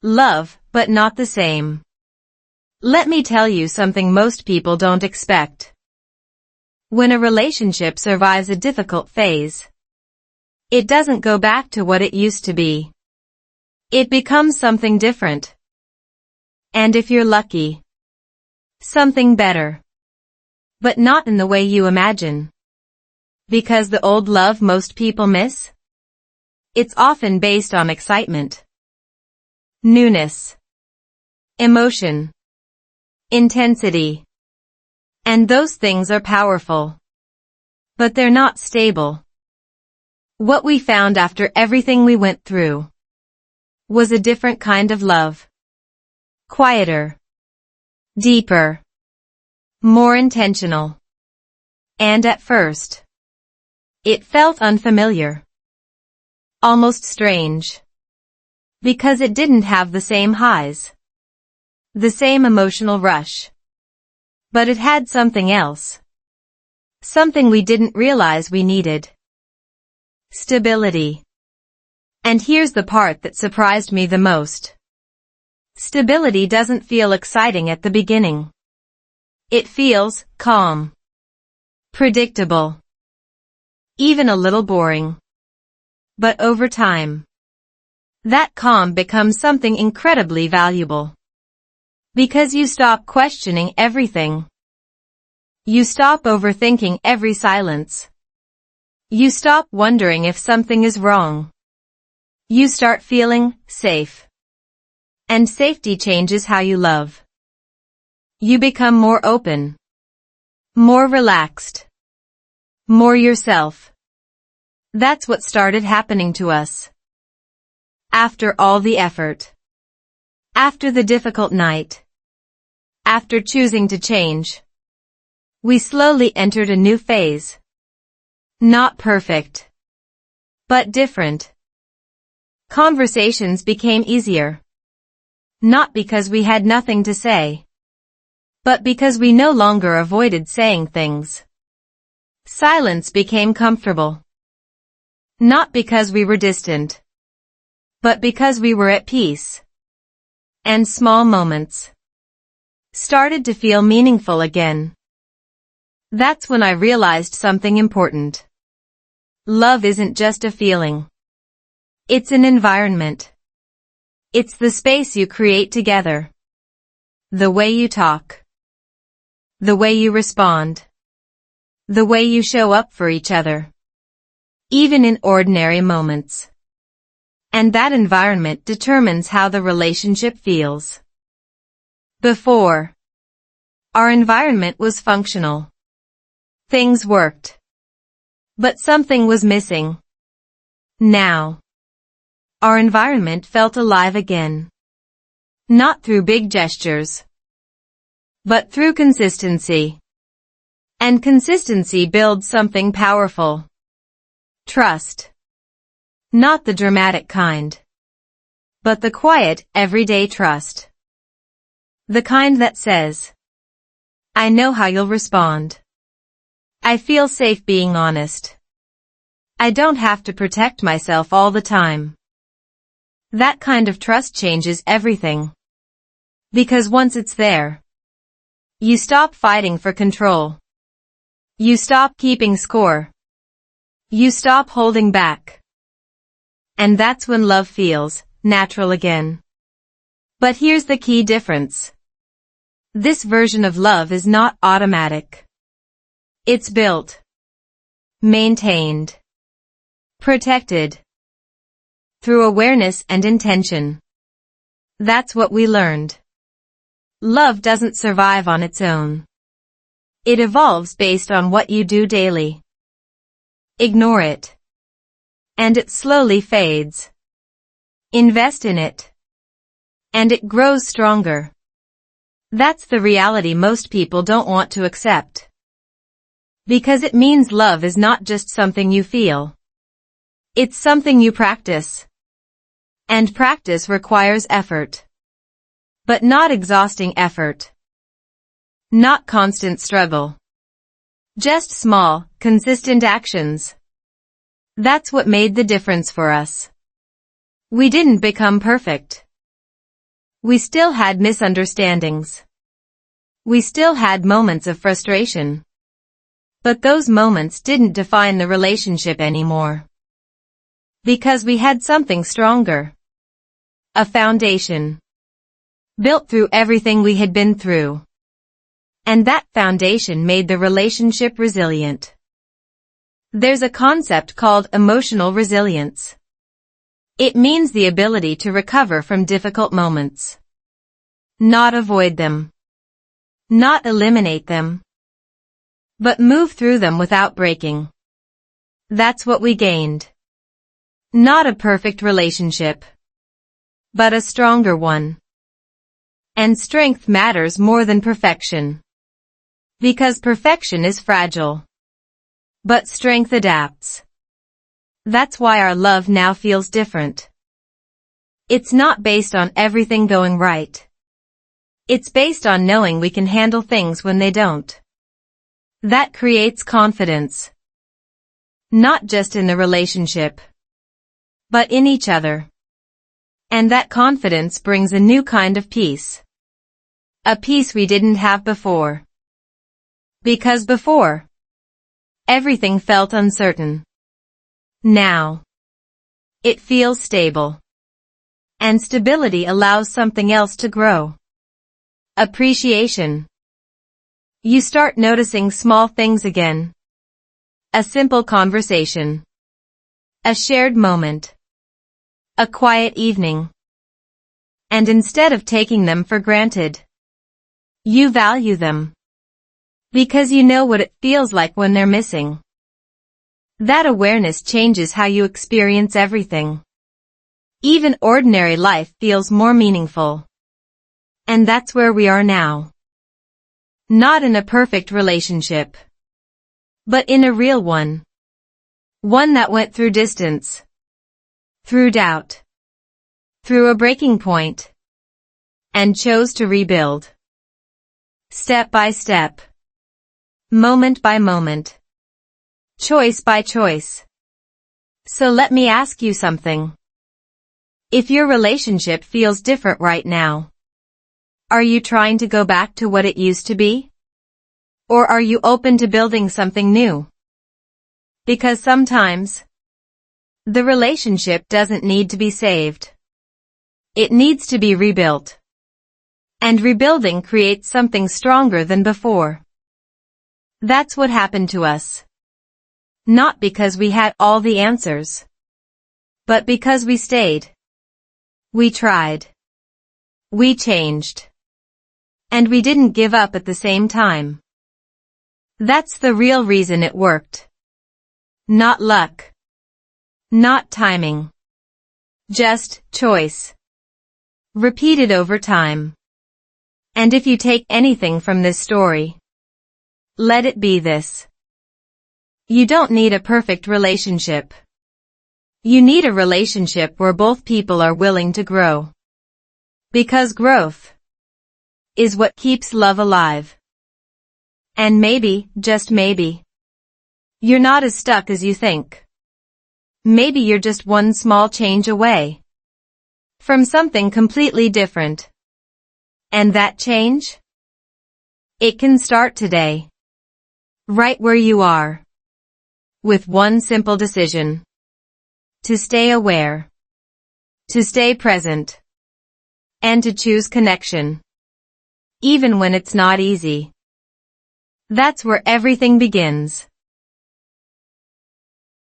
Love, but not the same. Let me tell you something most people don't expect. When a relationship survives a difficult phase, it doesn't go back to what it used to be. It becomes something different. And if you're lucky, something better. But not in the way you imagine. Because the old love most people miss? It's often based on excitement, newness, emotion, intensity. And those things are powerful. But they're not stable. What we found after everything we went through was a different kind of love. Quieter. Deeper. More intentional. And at first, it felt unfamiliar. Almost strange. Because it didn't have the same highs. The same emotional rush. But it had something else. Something we didn't realize we needed. Stability. And here's the part that surprised me the most. Stability doesn't feel exciting at the beginning. It feels calm. Predictable. Even a little boring. But over time, that calm becomes something incredibly valuable. Because you stop questioning everything. You stop overthinking every silence. You stop wondering if something is wrong. You start feeling safe. And safety changes how you love. You become more open. More relaxed. More yourself. That's what started happening to us. After all the effort. After the difficult night. After choosing to change. We slowly entered a new phase. Not perfect. But different. Conversations became easier. Not because we had nothing to say. But because we no longer avoided saying things. Silence became comfortable. Not because we were distant. But because we were at peace. And small moments started to feel meaningful again. That's when I realized something important. Love isn't just a feeling. It's an environment. It's the space you create together. The way you talk. The way you respond. The way you show up for each other. Even in ordinary moments. And that environment determines how the relationship feels. Before, our environment was functional. Things worked. But something was missing. Now, our environment felt alive again. Not through big gestures, but through consistency. And consistency builds something powerful. Trust. Not the dramatic kind, but the quiet, everyday trust. The kind that says, I know how you'll respond. I feel safe being honest. I don't have to protect myself all the time. That kind of trust changes everything. Because once it's there, you stop fighting for control. You stop keeping score. You stop holding back. And that's when love feels natural again. But here's the key difference. This version of love is not automatic. It's built, maintained, protected, through awareness and intention. That's what we learned. Love doesn't survive on its own. It evolves based on what you do daily. Ignore it, and it slowly fades. Invest in it, and it grows stronger. That's the reality most people don't want to accept. Because it means love is not just something you feel. It's something you practice. And practice requires effort. But not exhausting effort. Not constant struggle. Just small, consistent actions. That's what made the difference for us. We didn't become perfect. We still had misunderstandings. We still had moments of frustration. But those moments didn't define the relationship anymore. Because we had something stronger. A foundation. Built through everything we had been through. And that foundation made the relationship resilient. There's a concept called emotional resilience. It means the ability to recover from difficult moments. Not avoid them. Not eliminate them. But move through them without breaking. That's what we gained. Not a perfect relationship, but a stronger one. And strength matters more than perfection. Because perfection is fragile. But strength adapts. That's why our love now feels different. It's not based on everything going right. It's based on knowing we can handle things when they don't. That creates confidence. Not just in the relationship, but in each other. And that confidence brings a new kind of peace. A peace we didn't have before. Because before, everything felt uncertain. Now, it feels stable. And stability allows something else to grow. Appreciation. You start noticing small things again. A simple conversation. A shared moment. A quiet evening. And instead of taking them for granted, you value them. Because you know what it feels like when they're missing. That awareness changes how you experience everything. Even ordinary life feels more meaningful. And that's where we are now. Not in a perfect relationship, but in a real one. One that went through distance, through doubt, through a breaking point, and chose to rebuild. Step by step, moment by moment, choice by choice. So let me ask you something. If your relationship feels different right now, are you trying to go back to what it used to be? Or are you open to building something new? Because sometimes, the relationship doesn't need to be saved. It needs to be rebuilt. And rebuilding creates something stronger than before. That's what happened to us. Not because we had all the answers, but because we stayed. We tried. We changed. And we didn't give up at the same time. That's the real reason it worked. Not luck. Not timing. Just choice. Repeated over time. And if you take anything from this story, let it be this. You don't need a perfect relationship. You need a relationship where both people are willing to grow. Because growth is what keeps love alive. And maybe, just maybe, you're not as stuck as you think. Maybe you're just one small change away from something completely different. And that change? It can start today. Right where you are. With one simple decision. To stay aware. To stay present. And to choose connection. Even when it's not easy. That's where everything begins.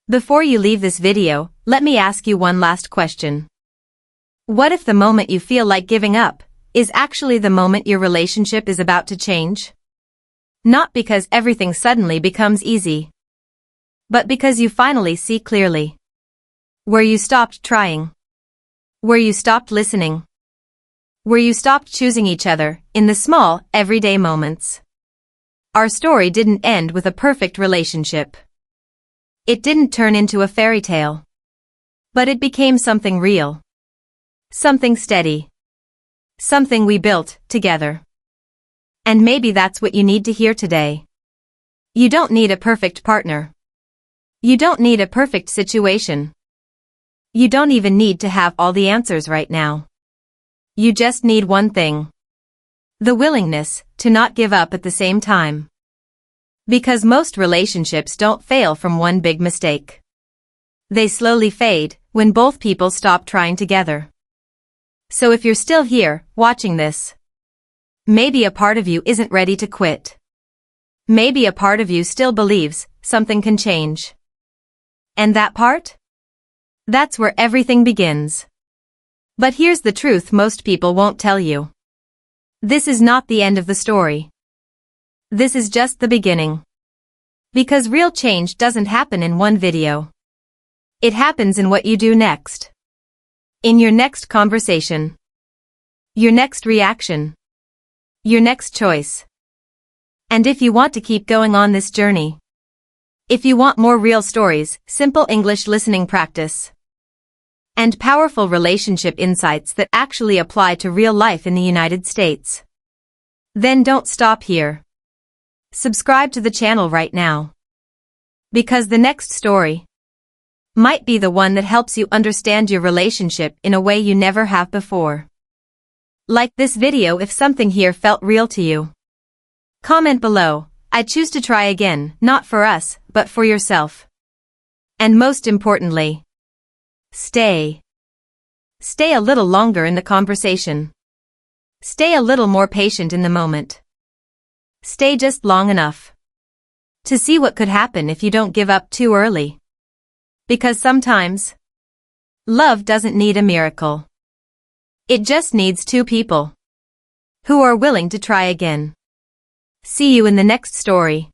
Before you leave this video, let me ask you one last question. What if the moment you feel like giving up is actually the moment your relationship is about to change? Not because everything suddenly becomes easy, but because you finally see clearly. Where you stopped trying. Where you stopped listening. Where you stopped choosing each other in the small, everyday moments. Our story didn't end with a perfect relationship. It didn't turn into a fairy tale. But it became something real. Something steady. Something we built together. And maybe that's what you need to hear today. You don't need a perfect partner. You don't need a perfect situation. You don't even need to have all the answers right now. You just need one thing. The willingness to not give up at the same time. Because most relationships don't fail from one big mistake. They slowly fade when both people stop trying together. So if you're still here, watching this, maybe a part of you isn't ready to quit. Maybe a part of you still believes something can change. And that part? That's where everything begins. But here's the truth most people won't tell you. This is not the end of the story. This is just the beginning. Because real change doesn't happen in one video. It happens in what you do next. In your next conversation. Your next reaction. Your next choice. And if you want to keep going on this journey. If you want more real stories, simple English listening practice. And powerful relationship insights that actually apply to real life in the United States. Then don't stop here. Subscribe to the channel right now. Because the next story might be the one that helps you understand your relationship in a way you never have before. Like this video if something here felt real to you. Comment below, I choose to try again, not for us, but for yourself. And most importantly, stay. Stay a little longer in the conversation. Stay a little more patient in the moment. Stay just long enough to see what could happen if you don't give up too early. Because sometimes, love doesn't need a miracle. It just needs two people who are willing to try again. See you in the next story.